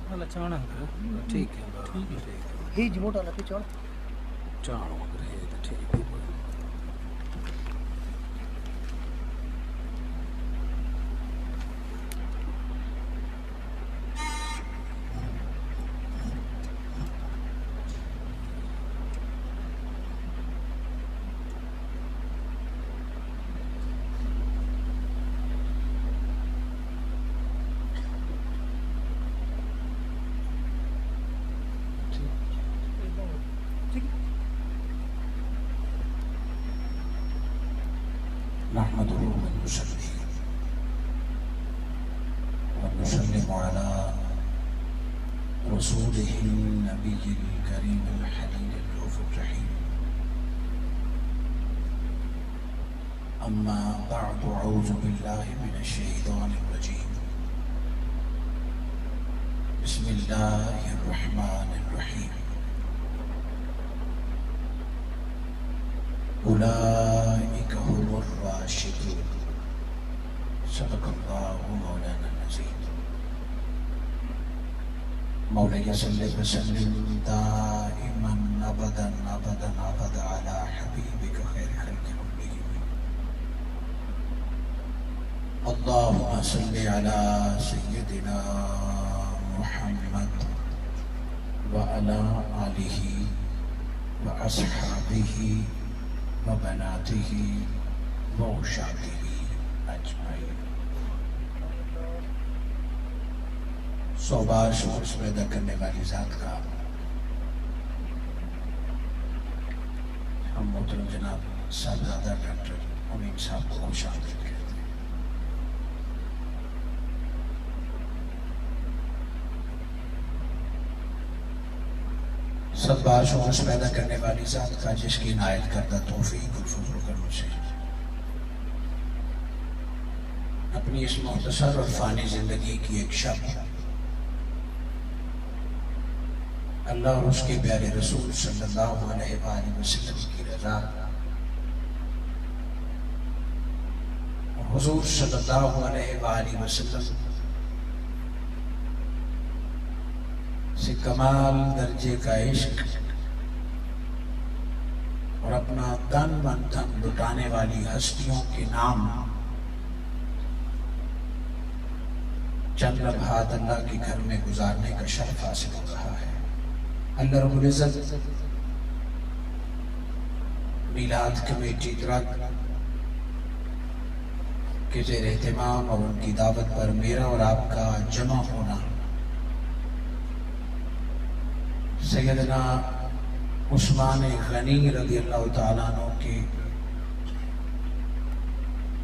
والا چانا ٹھیک ہے ٹھیک ہے ہی جموٹا لپی چڑھ چانا مگر ہے تو ٹھیک ہے نحمده ونصلي ونسلم على رسوله النبي الكريم الحليم الرؤوف الرحيم أما بعد أعوذ بالله من الشيطان الرجيم بسم الله الرحمن الرحيم أولئك هم الراشدون صدق الله مولانا العظيم مولاي صل وسلم دائما أبدا أبدا أبدا على حبيبك خير خلق كلهم اللهم صل على سيدنا محمد وعلى آله وأصحابه وبناته وعشاقه اجمعین. سو بار شکر سپیدہ کرنے والی ذات کا ہم محترم جناب صاحبزادہ ڈاکٹر امین صاحب کو خوش آمدید کہتے ہیں. سب بار شکر پیدا کرنے والی ذات کا جس کی عنایت کردہ توفیق الفضل و کرم سے اپنی اس مختصر اور فانی زندگی کی ایک شب اللہ اور اس کے پیارے رسول صلی اللہ علیہ وآلہ وسلم کی رضا اور حضور صلی اللہ علیہ وآلہ وسلم سے کمال درجے کا عشق اور اپنا تن من دھن لٹانے والی ہستیوں کے نام چند لمحات اللہ کے گھر میں گزارنے کا شرف حاصل ہو رہا ہے. اللہ رب العزت میلاد کمیٹی درگ کے زیر اہتمام اور ان کی دعوت پر میرا اور آپ کا جمع ہونا سیدنا عثمان غنی رضی اللہ تعالیٰ عنہ کے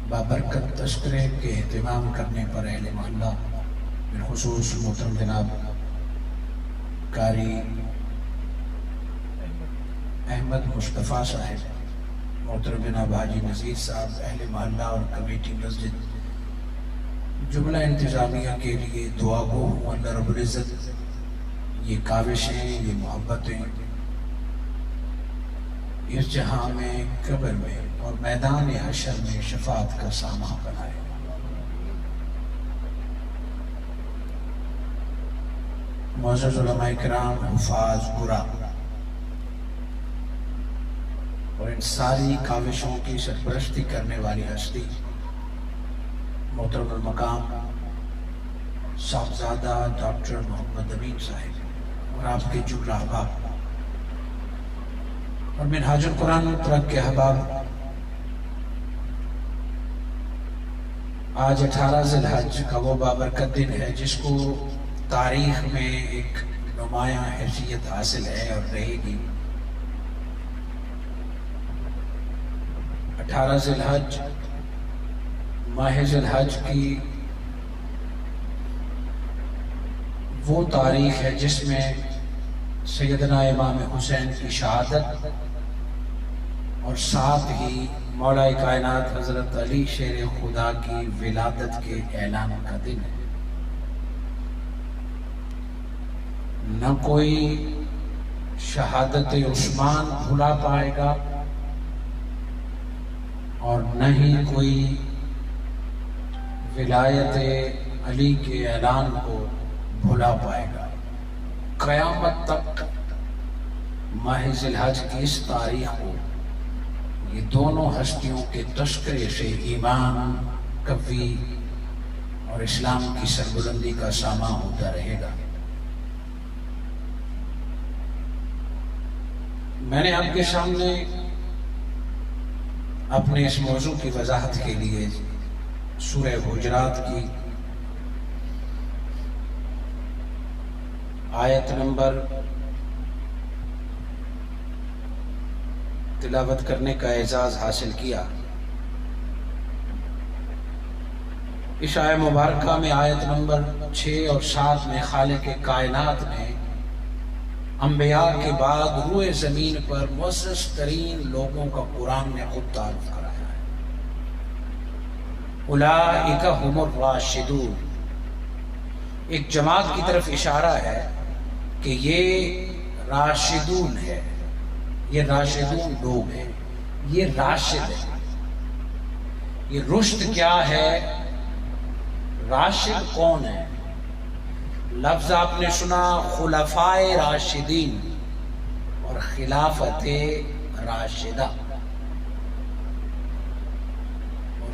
بابرکت تذکرے کے اہتمام کرنے پر اہل محلہ بالخصوص محترم جناب قاری احمد مصطفیٰ صاحب، محترم جناب حاجی نذیر صاحب، اہل محلہ اور کمیٹی مسجد جملہ انتظامیہ کے لیے دعا گو ہوں. اللہ رب العزت یہ کاوشیں، یہ محبتیں اس جہاں میں، قبر میں اور میدان حشر میں شفاعت کا سامان بنائے. معزز علماء کرام، حفاظ قرآ اور ان ساری کاوشوں کی سرپرستی کرنے والی ہستی محترم المقام صاحبزادہ ڈاکٹر محمد امین صاحب اور آپ کے جملہ احباب اور منہاج القرآن ترک کے احباب، آج 18 ذی الحج کا وہ بابرکت دن ہے جس کو تاریخ میں ایک نمایاں حیثیت حاصل ہے اور رہے گی. 18 ذی الحج ماہ ذی الحج کی وہ تاریخ ہے جس میں سیدنا امام حسین کی شہادت اور ساتھ ہی مولا کائنات حضرت علی شیر خدا کی ولادت کے اعلان کا دن ہے. نہ کوئی شہادت عثمان بھلا پائے گا اور نہ ہی کوئی ولایت علی کے اعلان کو بھلا پائے گا۔ قیامت تک ماہ ذی الحج کی اس تاریخ کو یہ دونوں ہستیوں کے تذکرے سے ایمان قوی اور اسلام کی سربلندی کا ساماں ہوتا رہے گا۔ میں نے آپ کے سامنے اپنے اس موضوع کی وضاحت کے لیے سورہ حجرات کی آیت نمبر تلاوت کرنے کا اعزاز حاصل کیا۔ اس آیت مبارکہ میں آیت نمبر 6 اور 7 میں خالق کائنات نے انبیاء کے بعد روئے زمین پر معزز ترین لوگوں کا قرآن نے خود تعارف کرایا ہے۔ اولئک هم الراشدون، ایک جماعت کی طرف اشارہ ہے کہ یہ راشدون ہے، یہ راشدون لوگ ہیں، یہ راشد ہے۔ یہ رشد کیا ہے؟ راشد کون ہے؟ لفظ آپ نے سنا خلفائے راشدین اور خلافت راشدہ۔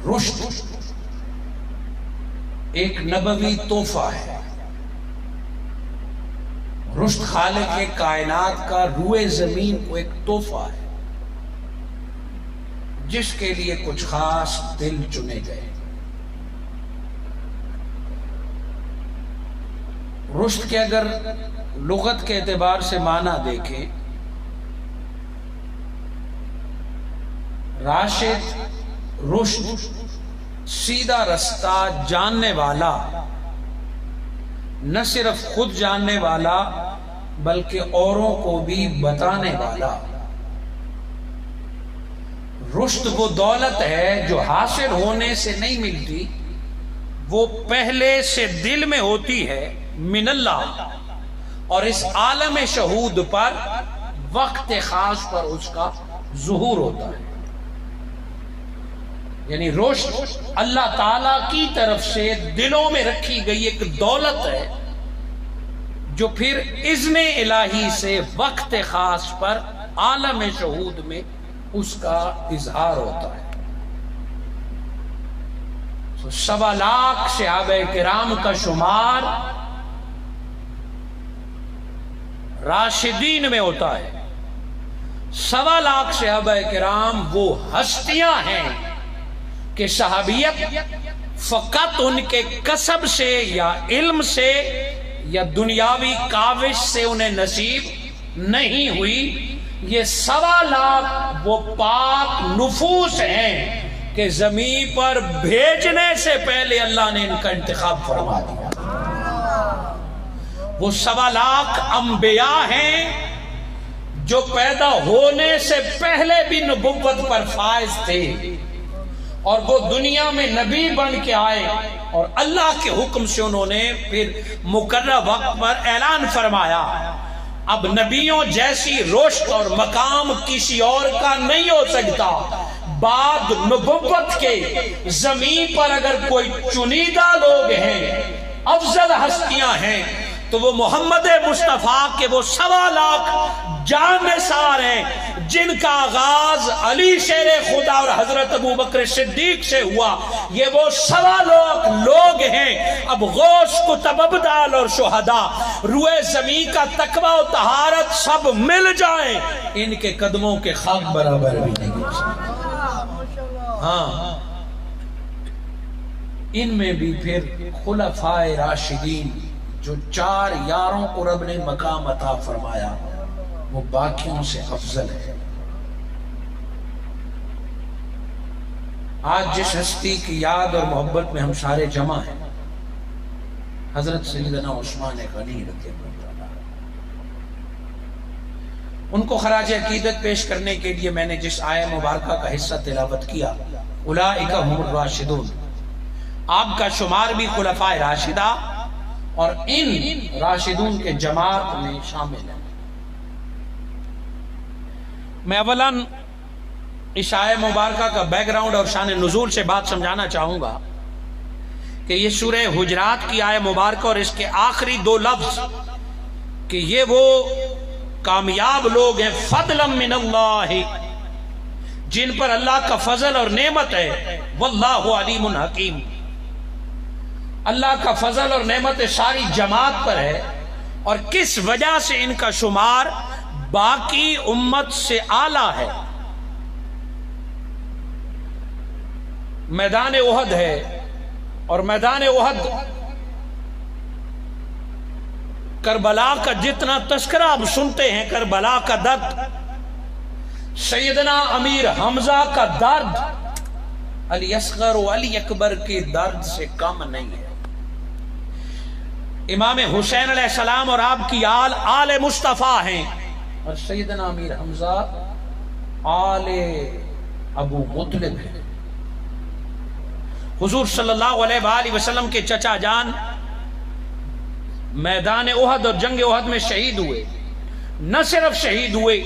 رشد ایک نبوی تحفہ ہے۔ رشد خالق کائنات کا روئے زمین کو ایک تحفہ ہے جس کے لیے کچھ خاص دل چنے گئے۔ رشد کے اگر لغت کے اعتبار سے معنی دیکھیں، راشد رشد سیدھا رستہ جاننے والا، نہ صرف خود جاننے والا بلکہ اوروں کو بھی بتانے والا۔ رشد وہ دولت ہے جو حاصل ہونے سے نہیں ملتی، وہ پہلے سے دل میں ہوتی ہے من اللہ، اور اس عالم شہود پر وقت خاص پر اس کا ظہور ہوتا ہے۔ یعنی رشد اللہ تعالی کی طرف سے دلوں میں رکھی گئی ایک دولت ہے جو پھر اذن الہی سے وقت خاص پر عالم شہود میں اس کا اظہار ہوتا ہے۔ 1.25 لاکھ صحابہ کرام کا شمار راشدین میں ہوتا ہے۔ 1.25 لاکھ صحابہ کرام وہ ہستیاں ہیں کہ صحابیت فقط ان کے کسب سے یا علم سے یا دنیاوی کاوش سے انہیں نصیب نہیں ہوئی۔ یہ 1.25 لاکھ وہ پاک نفوس ہیں کہ زمین پر بھیجنے سے پہلے اللہ نے ان کا انتخاب فرما دیا۔ وہ 1.25 لاکھ انبیاء ہیں جو پیدا ہونے سے پہلے بھی نبوت پر فائز تھے، اور وہ دنیا میں نبی بن کے آئے، اور اللہ کے حکم سے انہوں نے پھر مقررہ وقت پر اعلان فرمایا اب نبیوں جیسی رشد اور مقام کسی اور کا نہیں ہو سکتا۔ بعد نبوت کے زمین پر اگر کوئی چنیدہ لوگ ہیں، افضل ہستیاں ہیں، تو وہ محمد مصطفیٰ کے وہ 1.25 لاکھ جانثار ہیں جن کا آغاز علی شیر خدا اور حضرت ابوبکر صدیق سے ہوا۔ یہ وہ 1.25 لاکھ لوگ ہیں۔ اب غوث کتب ابدال اور شہداء روئے زمین کا تقوی و طہارت سب مل جائیں، ان کے قدموں کے خاک برابر بھی نہیں ہو سکتے۔ ہاں، ان میں بھی پھر خلفائے راشدین جو 4 یاروں کو رب نے مقام عطا فرمایا، وہ باقیوں سے افضل ہے۔ آج جس ہستی کی یاد اور محبت میں ہم سارے جمع ہیں، حضرت سیدنا عثمان غنی رضی اللہ عنہ، ان کو خراج عقیدت پیش کرنے کے لیے میں نے جس آیہ مبارکہ کا حصہ تلاوت کیا، اولئک هم الراشدون، آپ کا شمار بھی خلفائے راشدہ اور ان راشدون کے جماعت میں شامل ہے۔ میں اولاً اس آیہ مبارکہ کا بیک گراؤنڈ اور شان نزول سے بات سمجھانا چاہوں گا کہ کہ یہ سورہ حجرات کی آیہ مبارکہ اور اس کے آخری دو لفظ کہ یہ وہ کامیاب لوگ ہیں فضلا من اللہ جن پر اللہ کا فضل اور نعمت ہے، واللہ علیم حکیم، اللہ کا فضل اور نعمت ساری جماعت پر ہے، اور کس وجہ سے ان کا شمار باقی امت سے اعلیٰ ہے۔ میدان احد ہے، اور میدان احد کربلا کا جتنا تذکرہ آپ سنتے ہیں، کربلا کا درد، سیدنا امیر حمزہ کا درد علی اصغر و علی اکبر کے درد سے کم نہیں ہے۔ امام حسین علیہ السلام اور آپ کی آل مصطفیٰ ہیں، اور سیدنا امیر حمزہ آل ابو مطلب ہیں۔ حضور صلی اللہ علیہ وآلہ وسلم کے چچا جان میدان احد اور جنگ احد میں شہید ہوئے، نہ صرف شہید ہوئے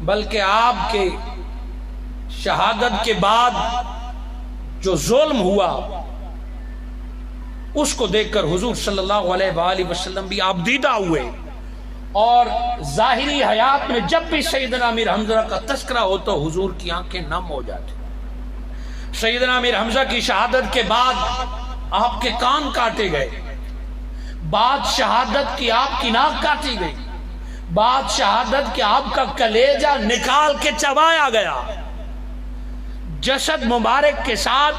بلکہ آپ کے شہادت کے بعد جو ظلم ہوا اس کو دیکھ کر حضور صلی اللہ علیہ وآلہ وسلم بھی آپ دیدہ ہوئے، اور ظاہری حیات میں جب بھی سیدنا امیر حمزہ کا تذکرہ ہو تو حضور کی آنکھیں نم ہو جاتی۔ سیدنا امیر حمزہ کی شہادت کے بعد آپ کے کان کاٹے گئے، بعد شہادت کی آپ کی ناک کاٹی گئی، بعد شہادت کے آپ کا کلیجہ نکال کے چبایا گیا، جسد مبارک کے ساتھ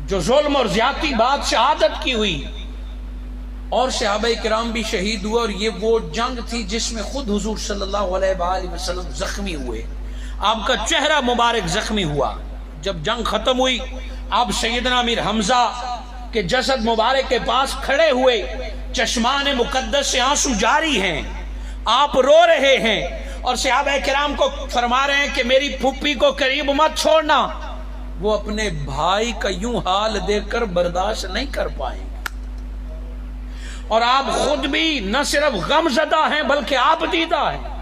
جو ظلم اور زیادتی بعد شہادت کی ہوئی، اور صحابہ کرام بھی شہید ہوئے، اور یہ وہ جنگ تھی جس میں خود حضور صلی اللہ علیہ وآلہ وسلم زخمی ہوئے، آپ کا چہرہ مبارک زخمی ہوا۔ جب جنگ ختم ہوئی آپ سیدنا امیر حمزہ کے جسد مبارک کے پاس کھڑے ہوئے، چشمان مقدس سے آنسو جاری ہیں، آپ رو رہے ہیں، اور صحابہ کرام کو فرما رہے ہیں کہ میری پھپھی کو قریب مت چھوڑنا، وہ اپنے بھائی کا یوں حال دیکھ کر برداشت نہیں کر پائیں گے، اور آپ خود بھی نہ صرف غم زدہ ہیں بلکہ آپ دیدہ ہیں۔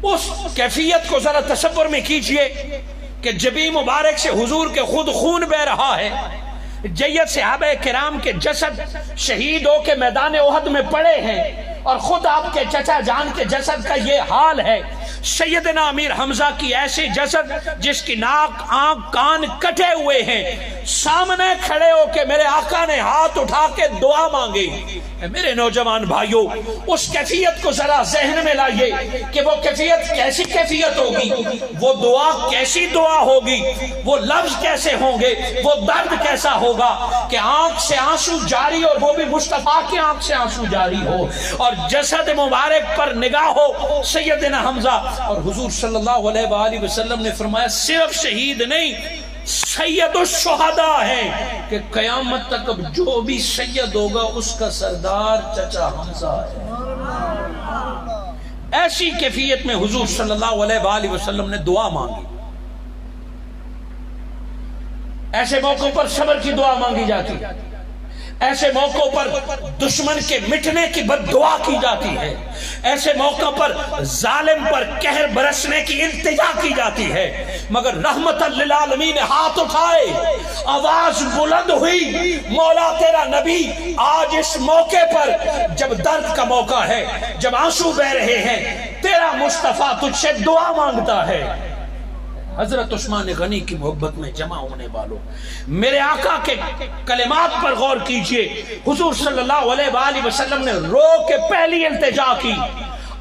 اس کیفیت کو ذرا تصور میں کیجئے کہ جبیں مبارک سے حضور کے خود خون بہ رہا ہے، جیت صحابہ کرام کے جسد شہید ہو کے میدان احد میں پڑے ہیں، اور خود آپ کے چچا جان کے جسد کا یہ حال ہے۔ سیدنا امیر حمزہ کی ایسی جسد جس کی ناک آنکھ کان کٹے ہوئے ہیں، سامنے کھڑے ہو کے میرے آقا نے ہاتھ اٹھا کے دعا مانگی۔ میرے نوجوان بھائیوں، اس کیفیت کو ذرا ذہن میں لائیے کہ وہ کیفیت کیسی کیفیت ہوگی، وہ دعا کیسی دعا ہوگی، وہ لفظ کیسے ہوں گے، وہ درد کیسا ہوگا کہ آنکھ سے آنسو جاری، اور وہ بھی مصطفیٰ کی آنکھ سے آنسو جاری ہو، اور جسد مبارک پر نگاہ ہو سیدنا حمزہ، اور حضور صلی اللہ علیہ وآلہ وسلم نے فرمایا صرف شہید نہیں، سید الشہداء ہیں، کہ قیامت تک اب جو بھی سید ہوگا اس کا سردار چچا حمزہ ہے۔ ایسی کیفیت میں حضور صلی اللہ علیہ وآلہ وسلم نے دعا مانگی۔ ایسے موقعوں پر صبر کی دعا مانگی جاتی ہے، ایسے موقعوں پر دشمن کے مٹنے کی بد دعا کی جاتی ہے، ایسے موقع پر ظالم پر قہر برسنے کی التجا کی جاتی ہے، مگر رحمت للعالمین نے ہاتھ اٹھائے، آواز بلند ہوئی، مولا تیرا نبی آج اس موقع پر جب درد کا موقع ہے، جب آنسو بہ رہے ہیں، تیرا مصطفیٰ تجھ سے دعا مانگتا ہے۔ حضرت عثمان غنی کی محبت میں جمع ہونے والوں، میرے آقا کے کلمات پر غور کیجئے۔ حضور صلی اللہ علیہ وآلہ وسلم نے رو کے پہلی التجا کی،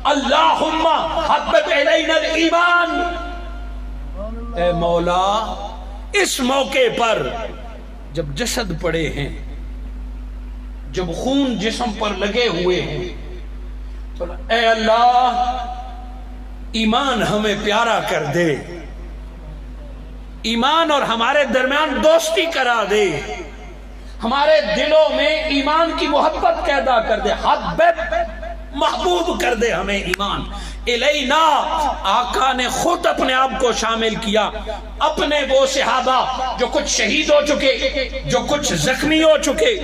اللہم حبب الینا الایمان، اے مولا اس موقع پر جب جسد پڑے ہیں، جب خون جسم پر لگے ہوئے ہیں، تو اے اللہ ایمان ہمیں پیارا کر دے، ایمان اور ہمارے درمیان دوستی کرا دے، ہمارے دلوں میں ایمان کی محبت پیدا کر دے، حبب محبوب کر دے ہمیں ایمان الینا۔ آقا نے خود اپنے آپ کو شامل کیا، اپنے وہ صحابہ جو کچھ شہید ہو چکے، جو کچھ زخمی ہو چکے،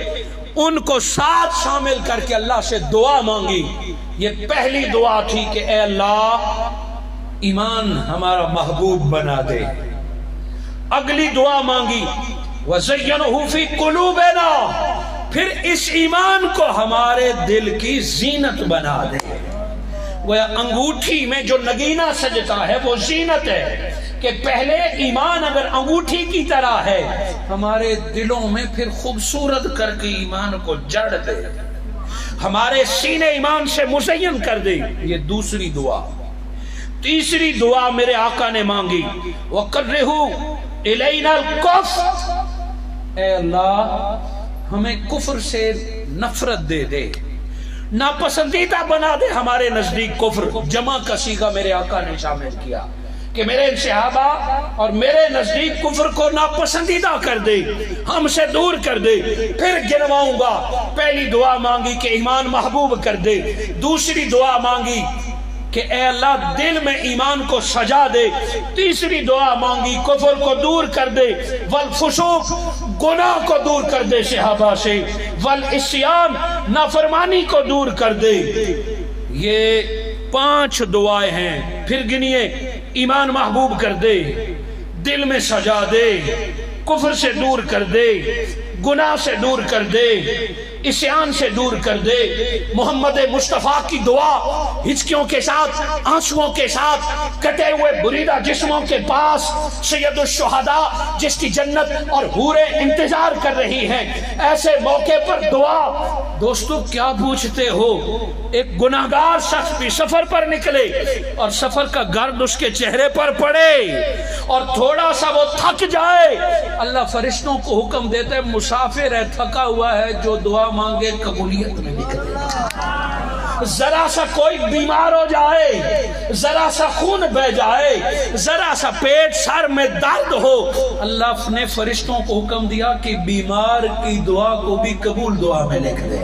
ان کو ساتھ شامل کر کے اللہ سے دعا مانگی۔ یہ پہلی دعا تھی کہ اے اللہ ایمان ہمارا محبوب بنا دے۔ اگلی دعا مانگی وَزَيَّنَهُ فِي قُلُوبِنَا، پھر اس ایمان کو ہمارے دل کی زینت بنا دے۔ وہ انگوٹھی میں جو نگینہ سجتا ہے وہ زینت ہے، کہ پہلے ایمان اگر انگوٹھی کی طرح ہے ہمارے دلوں میں، پھر خوبصورت کر کے ایمان کو جڑ دے، ہمارے سینے ایمان سے مزین کر دے۔ یہ دوسری دعا۔ تیسری دعا میرے آقا نے مانگی وَقَرِّهُ إِلَيْنَا الْكُفْرَ، اے اللہ ہمیں کفر سے نفرت دے دے، ناپسندیدہ بنا دے ہمارے نزدیک کفر۔ جمع کا صیغہ میرے آقا نے شامل کیا کہ میرے صحابہ اور میرے نزدیک کفر کو ناپسندیدہ کر دے، ہم سے دور کر دے۔ پھر گنواؤں گا، پہلی دعا مانگی کہ ایمان محبوب کر دے، دوسری دعا مانگی کہ اے اللہ دل میں ایمان کو سجا دے، تیسری دعا مانگی کفر کو دور کر دے، والفسوق گناہ کو دور کر دے صحابہ سے، والعصیان نافرمانی کو دور کر دے۔ یہ 5 دعائیں ہیں۔ پھر گنیے، ایمان محبوب کر دے، دل میں سجا دے، کفر سے دور کر دے، گناہ سے دور کر دے، عصیان سے دور کر دے۔ محمد مصطفیٰ کی دعا ہچکیوں کے ساتھ، آنسوؤں کے ساتھ، کٹے ہوئے بریدہ جسموں کے پاس سید الشہداء جس کی جنت اور حوریں انتظار کر رہی ہیں، ایسے موقع پر دعا۔ دوستو کیا پوچھتے ہو؟ ایک گناہگار شخص بھی سفر پر نکلے اور سفر کا گرد اس کے چہرے پر پڑے اور تھوڑا سا وہ تھک جائے، اللہ فرشتوں کو حکم دیتے ہیں مسافر ہے، تھکا ہوا ہے، جو دعا مانگے قبولیت میں لکھ دے۔ ذرا سا کوئی بیمار ہو جائے، ذرا سا خون بہ جائے، ذرا سا پیٹ سر میں درد ہو، اللہ نے فرشتوں کو حکم دیا کہ بیمار کی دعا کو بھی قبول دعا میں لکھ دے۔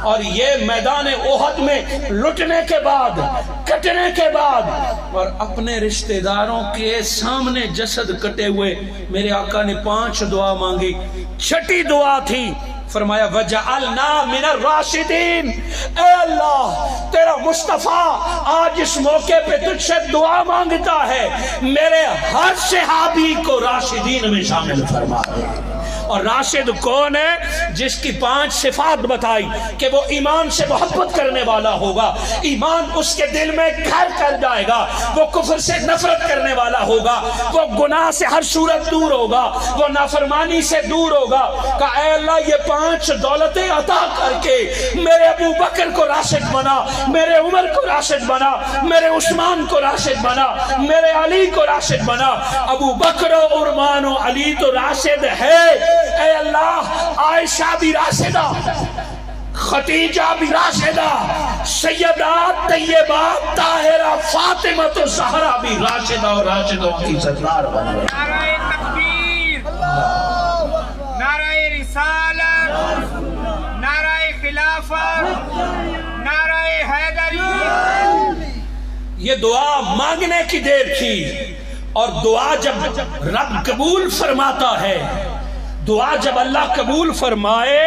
اور یہ میدان احد میں لٹنے کے بعد، کٹنے کے بعد، اور اپنے رشتہ داروں کے سامنے جسد کٹے ہوئے میرے آقا نے 5 دعا مانگی۔ چھٹی دعا تھی، فرمایا وَجَعَلْنَا مِنَ الرَّاشِدِينَ، اے اللہ تیرا مصطفیٰ آج اس موقع پہ تجھ سے دعا مانگتا ہے، میرے ہر صحابی کو راشدین میں شامل فرما دے۔ اور راشد کون ہے؟ جس کی 5 صفات بتائی کہ وہ ایمان سے محبت کرنے والا ہوگا، ایمان اس کے دل میں گھر کر جائے گا، وہ کفر سے نفرت کرنے والا ہوگا، وہ گناہ سے ہر صورت دور ہوگا، وہ نافرمانی سے دور ہوگا۔ کہ اے اللہ یہ 5 دولتیں عطا کر کے میرے ابو بکر کو راشد بنا، میرے عمر کو راشد بنا، میرے عثمان کو راشد بنا، میرے علی کو راشد بنا۔ ابو بکر و عثمان و علی تو راشد ہے، اے اللہ عائشہ بھی راشدہ، خدیجہ بھی راشدہ، سیدہ طیبہ طاہرہ فاطمہ تو زہرا بھی راشدہ، اور راشدوں کی سردار بن گئے۔ نعرہ تکبیر، نعرہ رسالت، نعرہ خلافت، نعرہ حیدری۔ یہ دعا مانگنے کی دیر تھی، اور دعا جب رب قبول فرماتا ہے، دعا جب اللہ قبول فرمائے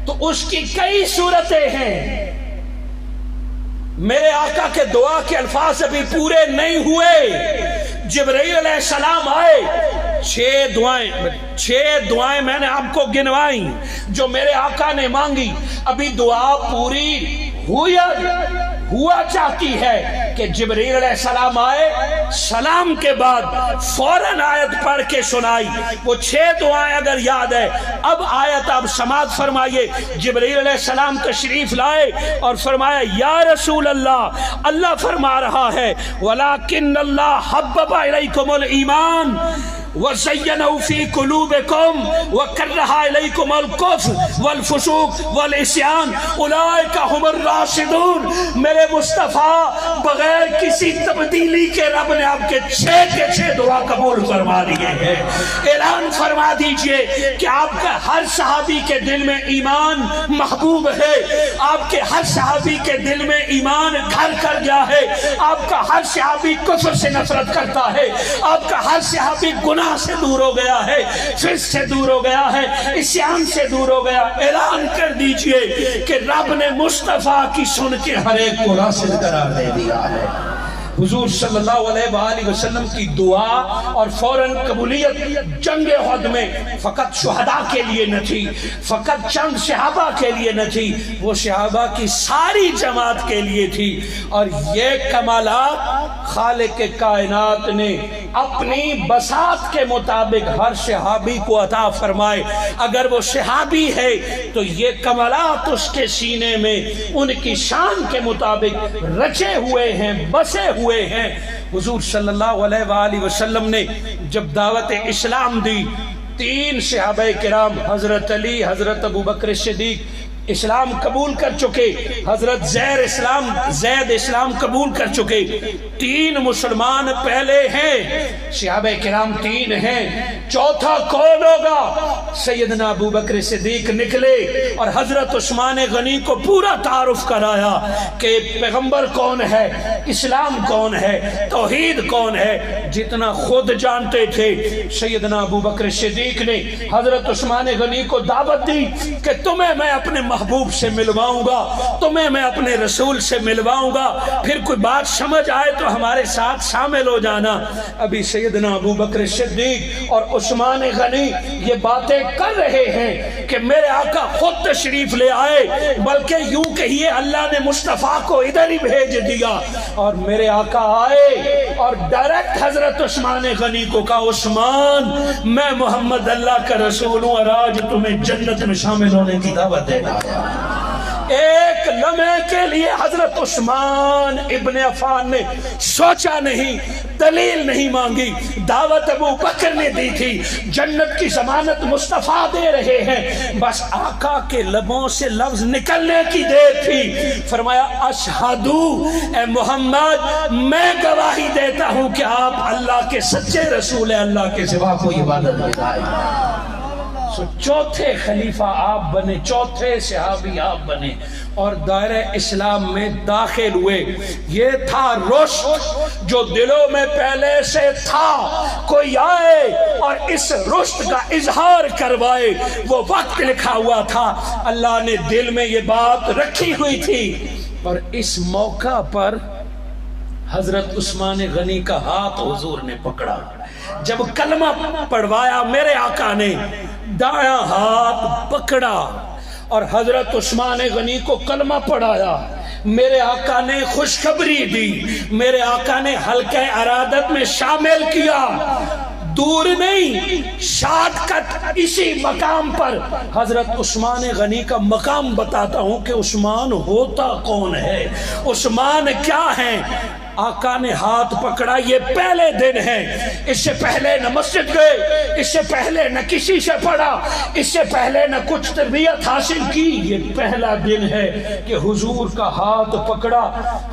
تو اس کی کئی صورتیں ہیں۔ میرے آقا کے دعا کے الفاظ ابھی پورے نہیں ہوئے، جبرائیل علیہ السلام آئے، 6 دعائیں میں نے آپ کو گنوائیں جو میرے آقا نے مانگی۔ ابھی دعا پوری ہوا چاہتی ہے کہ جبرائیل علیہ السلام آئے، سلام کے بعد فوراً آیت پڑھ کے سنائی۔ وہ 6 دعائیں اگر یاد ہے، اب آیت آپ سماعت فرمائیے۔ جبرائیل علیہ السلام تشریف لائے اور فرمایا یا رسول اللہ، اللہ فرما رہا ہے وَلَكِنَّ اللَّهَ حَبَّبَ إِلَيْكُمُ الْإِيمَانَ وَزَيَّنَهُ فِي قُلُوبِكُمْ وَكَرَّهَ إِلَيْكُمُ الْكُفْرَ وَالْفُسُوقَ وَالْعِصْيَانَ أُولَئِكَ هُمُ الرَّاشِدُونَ۔ میرے مصطفیٰ بغیر کسی تبدیلی کے رب نے آپ کے 6 کے 6 دعا قبول فرما دیے ہیں۔ اعلان فرما دیجئے کہ آپ کا ہر صحابی کے دل میں ایمان محبوب ہے، آپ کے ہر صحابی کے دل میں ایمان گھر کر گیا ہے، آپ کا ہر صحابی کفر سے نفرت کرتا ہے، آپ کا ہر صحابی گناہ سے دور ہو گیا ہے، فسق سے دور ہو گیا ہے، عصیان سے دور ہو گیا۔ اعلان کر دیجئے کہ رب نے مصطفیٰ کی سن کے ہر ایک کو راشد قرار دے دیا ہے۔ حضور صلی اللہ علیہ وآلہ وسلم کی دعا اور فوراً قبولیت جنگ احد میں فقط شہداء کے لیے نہ تھی، فقط چند صحابہ کے لیے نہ تھی، وہ صحابہ کی ساری جماعت کے لیے تھی۔ اور یہ کمالات خالق کائنات نے اپنی بساط کے مطابق ہر صحابی کو عطا فرمائے۔ اگر وہ صحابی ہے تو یہ کمالات اس کے سینے میں ان کی شان کے مطابق رچے ہوئے ہیں، بسے ہوئے ہیں۔ حضور صلی اللہ علیہ وآلہ وسلم نے جب دعوت اسلام دی، 3 صحابہ کرام حضرت علی، حضرت ابوبکر صدیق اسلام قبول کر چکے، حضرت زید اسلام قبول کر چکے، 3 مسلمان پہلے ہیں، صحابہ کرام 3 ہیں، چوتھا کون ہوگا؟ سیدنا ابوبکر صدیق نکلے اور حضرت عثمان غنی کو پورا تعارف کرایا کہ پیغمبر کون ہے، اسلام کون ہے، توحید کون ہے۔ جتنا خود جانتے تھے، سیدنا ابوبکر صدیق نے حضرت عثمان غنی کو دعوت دی کہ تمہیں میں اپنے محبوب سے ملواؤں گا، تمہیں میں اپنے رسول سے ملواؤں گا، پھر کوئی بات سمجھ آئے تو ہمارے ساتھ شامل ہو جانا۔ ابھی سیدنا ابوبکر صدیق اور عثمان غنی یہ باتیں کر رہے ہیں کہ میرے آقا خود تشریف لے آئے، بلکہ یوں کہیے اللہ نے مصطفیٰ کو ادھر ہی بھیج دیا، اور میرے آقا آئے اور ڈائریکٹ حضرت عثمان غنی کو کہا عثمان میں محمد اللہ کا رسول ہوں اور آج تمہیں جنت میں شامل ہونے کی دعوت دینا ہے۔ ایک لمحے کے لیے حضرت عثمان ابن عفان نے سوچا نہیں، دلیل نہیں مانگی، دعوت ابو بکر نے دی تھی، جنت کی ضمانت مصطفیٰ دے رہے ہیں، بس آقا کے لبوں سے لفظ نکلنے کی دیر تھی۔ فرمایا اشہدو، اے محمد میں گواہی دیتا ہوں کہ آپ اللہ کے سچے رسول ہیں، اللہ کے سوا کوئی عبادت نہیں۔ چوتھے خلیفہ آپ بنے، چوتھے صحابی آپ بنے اور دائرہ اسلام میں داخل ہوئے۔ یہ تھا رشد جو دلوں میں پہلے سے تھا، کوئی آئے اور اس رشد کا اظہار کروائے، وہ وقت لکھا ہوا تھا، اللہ نے دل میں یہ بات رکھی ہوئی تھی۔ اور اس موقع پر حضرت عثمان غنی کا ہاتھ حضور نے پکڑا، جب کلمہ پڑھوایا میرے آقا نے دایاں ہاتھ پکڑا اور حضرت عثمان غنی کو کلمہ پڑھایا، میرے آقا نے خوشخبری دی، میرے آقا نے حلقہ ارادت میں شامل کیا، دور نہیں، شارٹ کٹ اسی مقام پر حضرت عثمان غنی کا مقام بتاتا ہوں کہ عثمان ہوتا کون ہے، عثمان کیا ہیں۔ آقا نے ہاتھ پکڑا، یہ پہلے دن ہے، اس سے پہلے نہ مسجد گئے، اس سے پہلے نہ کسی سے پڑھا، اس سے پہلے نہ کچھ تربیت حاصل کی، یہ پہلا دن ہے کہ حضور کا ہاتھ پکڑا۔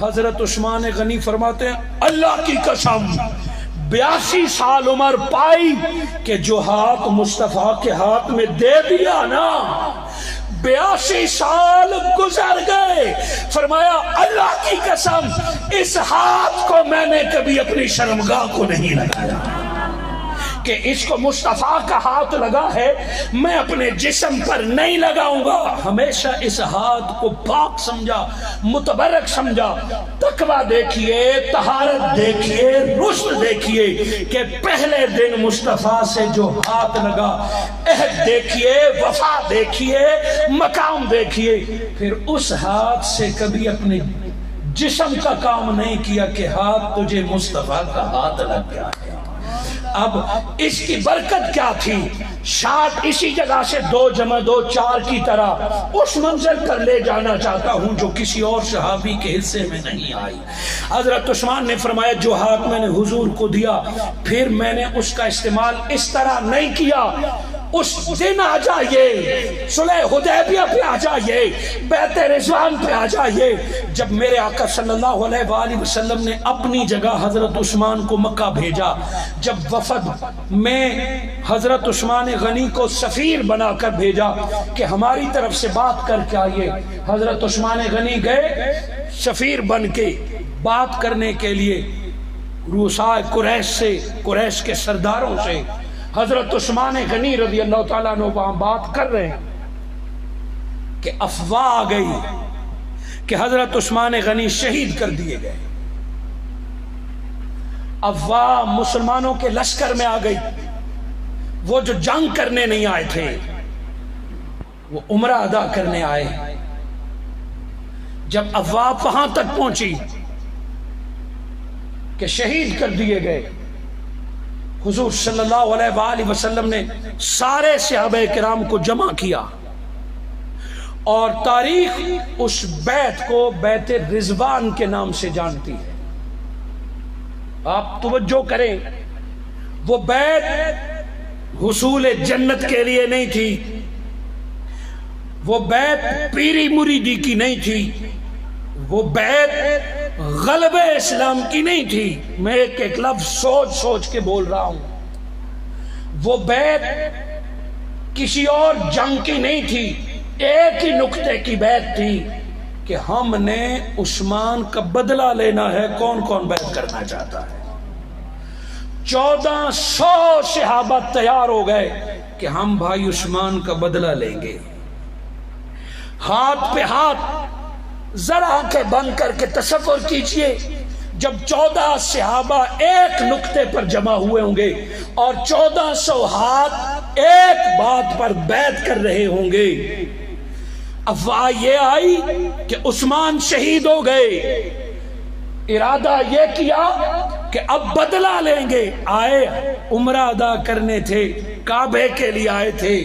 حضرت عثمان غنی فرماتے ہیں اللہ کی قسم 82 سال عمر پائی کہ جو ہاتھ مصطفیٰ کے ہاتھ میں دے دیا نا، 82 سال گزر گئے، فرمایا اللہ کی قسم اس ہاتھ کو میں نے کبھی اپنی شرمگاہ کو نہیں لگایا کہ اس کو مصطفیٰ کا ہاتھ لگا ہے، میں اپنے جسم پر نہیں لگاؤں گا، ہمیشہ اس ہاتھ کو پاک سمجھا، متبرک سمجھا۔ تقویٰ دیکھیے، طہارت دیکھیے، رشد دیکھیے کہ پہلے دن مصطفیٰ سے جو ہاتھ لگا، عہد دیکھیے، وفا دیکھیے، مقام دیکھیے، پھر اس ہاتھ سے کبھی اپنے جسم کا کام نہیں کیا کہ ہاتھ تجھے مصطفیٰ کا ہاتھ لگ گیا ہے۔ اب اس کی برکت کیا تھی؟ شاید اسی جگہ سے 2 × 2 = 4 کی طرح اس منزل پر لے جانا چاہتا ہوں جو کسی اور صحابی کے حصے میں نہیں آئی۔ حضرت عثمان نے فرمایا جو ہاتھ میں نے حضور کو دیا، پھر میں نے اس کا استعمال اس طرح نہیں کیا، اس دن آ جائیے، صلح حدیبیہ پہ آ جائیے، بیعت رضوان پہ آ جائیے، جب میرے آقا صلی اللہ علیہ وآلہ وسلم نے اپنی جگہ حضرت عثمان کو مکہ بھیجا، جب وفد میں حضرت عثمان غنی کو سفیر بنا کر بھیجا کہ ہماری طرف سے بات کر کے آئیے، حضرت عثمان غنی گئے سفیر بن کے بات کرنے کے لیے رؤساء قریش سے، قریش کے سرداروں سے۔ حضرت عثمان غنی رضی اللہ تعالیٰ عنہ وہاں بات کر رہے ہیں کہ افواہ آ گئی کہ حضرت عثمان غنی شہید کر دیے گئے۔ افواہ مسلمانوں کے لشکر میں آ گئی. وہ جو جنگ کرنے نہیں آئے تھے وہ عمرہ ادا کرنے آئے. جب افواہ وہاں تک پہنچی کہ شہید کر دیے گئے، حضور صلی اللہ علیہ وآلہ وسلم نے سارے صحابہ کرام کو جمع کیا، اور تاریخ اس بیت کو بیت رضوان کے نام سے جانتی ہے. آپ توجہ کریں، وہ بیت حصول جنت کے لیے نہیں تھی، وہ بیت پیری مریدی کی نہیں تھی، وہ بیت غلبہ اسلام کی نہیں تھی. میں ایک ایک لفظ سوچ سوچ کے بول رہا ہوں. وہ بیت کسی اور جنگ کی نہیں تھی، ایک ہی نقطے کی بیت تھی کہ ہم نے عثمان کا بدلہ لینا ہے. کون کون بیعت کرنا چاہتا ہے؟ 1400 صحابہ تیار ہو گئے کہ ہم بھائی عثمان کا بدلہ لیں گے. ہاتھ پہ ہاتھ، ذرا آنکھیں بند کر کے تصور کیجئے، جب 14 صحابہ ایک نقطے پر جمع ہوئے ہوں گے اور 1400 ہاتھ ایک بات پر بیعت کر رہے ہوں گے. افواہ یہ آئی کہ عثمان شہید ہو گئے، ارادہ یہ کیا کہ اب بدلہ لیں گے. آئے عمرہ ادا کرنے تھے، کعبے کے لیے آئے تھے،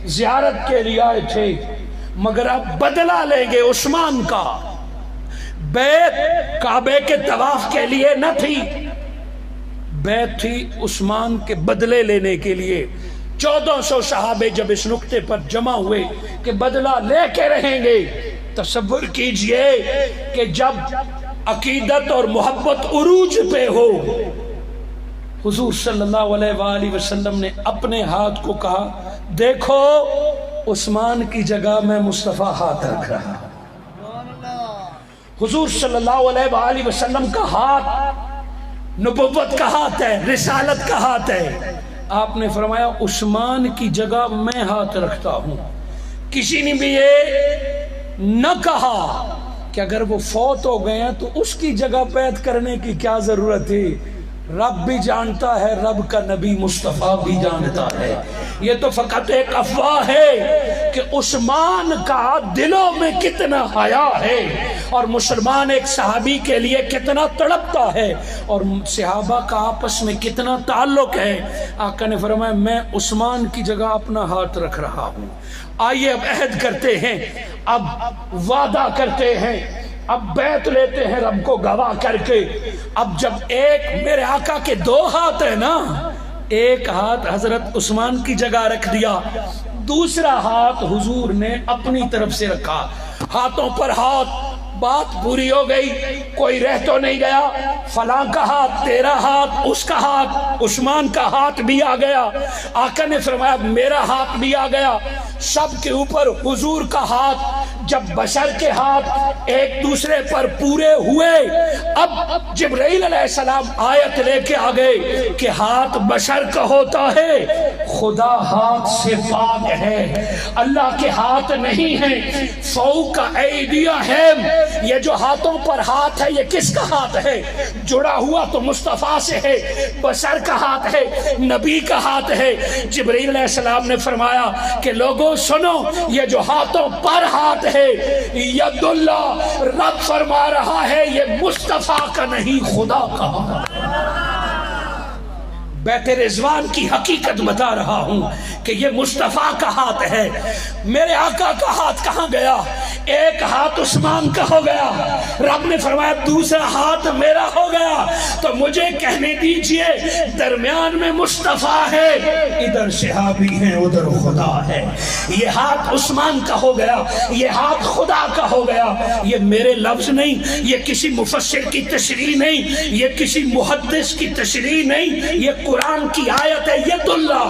زیارت کے لیے آئے تھے، مگر اب بدلہ لیں گے عثمان کا. بیعت کعبے کے طواف کے لیے نہ تھی، بیعت تھی عثمان کے بدلے لینے کے لیے. 1400 صحابے جب اس نقطے پر جمع ہوئے کہ بدلہ لے کے رہیں گے، تصور کیجئے کہ جب عقیدت اور محبت عروج پہ ہو، حضور صلی اللہ علیہ وآلہ وسلم نے اپنے ہاتھ کو کہا، دیکھو عثمان کی جگہ میں مصطفیٰ ہاتھ رکھ رہا. حضور صلی اللہ علیہ وآلہ وسلم کا ہاتھ نبوت کا ہاتھ ہے، رسالت کا ہاتھ ہے. آپ نے فرمایا عثمان کی جگہ میں ہاتھ رکھتا ہوں. کسی نے بھی یہ نہ کہا کہ اگر وہ فوت ہو گئے ہیں تو اس کی جگہ بیعت کرنے کی کیا ضرورت ہے. رب بھی جانتا ہے، رب کا نبی مصطفیٰ بھی جانتا ہے. یہ تو فقط ایک افواہ ہے کہ عثمان کا دلوں میں کتنا حیا ہے، اور مسلمان ایک صحابی کے لیے کتنا تڑپتا ہے، اور صحابہ کا آپس میں کتنا تعلق ہے. آقا نے فرمایا میں عثمان کی جگہ اپنا ہاتھ رکھ رہا ہوں. آئیے اب عہد کرتے ہیں، اب وعدہ کرتے ہیں، اب بیعت لیتے ہیں رب کو گواہ کر کے. اب جب ایک میرے آقا کے 2 ہاتھ ہیں نا، ایک ہاتھ حضرت عثمان کی جگہ رکھ دیا، دوسرا ہاتھ حضور نے اپنی طرف سے رکھا. ہاتھوں پر ہاتھ، بات پوری ہو گئی، کوئی رہ تو نہیں گیا. فلاں کا ہاتھ، تیرا ہاتھ، اس کا ہاتھ، عثمان کا ہاتھ بھی آ گیا. آقا نے فرمایا میرا ہاتھ بھی آ گیا. سب کے اوپر حضور کا ہاتھ. جب بشر کے ہاتھ ایک دوسرے پر پورے ہوئے، اب جبرائیل علیہ السلام آیت لے کے آ گئے کہ ہاتھ بشر کا ہوتا ہے، خدا ہاتھ سے پاک ہے، اللہ کے ہاتھ نہیں ہیں. فوق ایدیہم، یہ جو ہاتھوں پر ہاتھ ہے یہ کس کا ہاتھ ہے؟ جڑا ہوا تو مصطفیٰ سے ہے، بشر کا ہاتھ ہے، نبی کا ہاتھ ہے. جبرائیل علیہ السلام نے فرمایا کہ لوگوں سنو، یہ جو ہاتھوں پر ہاتھ ہے ید اللہ، رب فرما رہا ہے یہ مصطفیٰ کا نہیں خدا کا. بیت رضوان کی حقیقت بتا رہا ہوں کہ یہ مصطفیٰ کا ہاتھ ہے. میرے آقا کا ہاتھ کہاں گیا؟ ایک ہاتھ عثمان کا ہو گیا، رب نے فرمایا دوسرا ہاتھ میرا ہو گیا. تو مجھے کہنے دیجئے درمیان میں مصطفیٰ ہے، ادھر صحابی ہیں ادھر خدا ہے. یہ ہاتھ عثمان کا ہو گیا، یہ ہاتھ خدا کا ہو گیا. یہ میرے لفظ نہیں، یہ کسی مفسر کی تشریح نہیں، یہ کسی محدث کی تشریح نہیں، یہ قرآن کی آیت ہے یداللہ،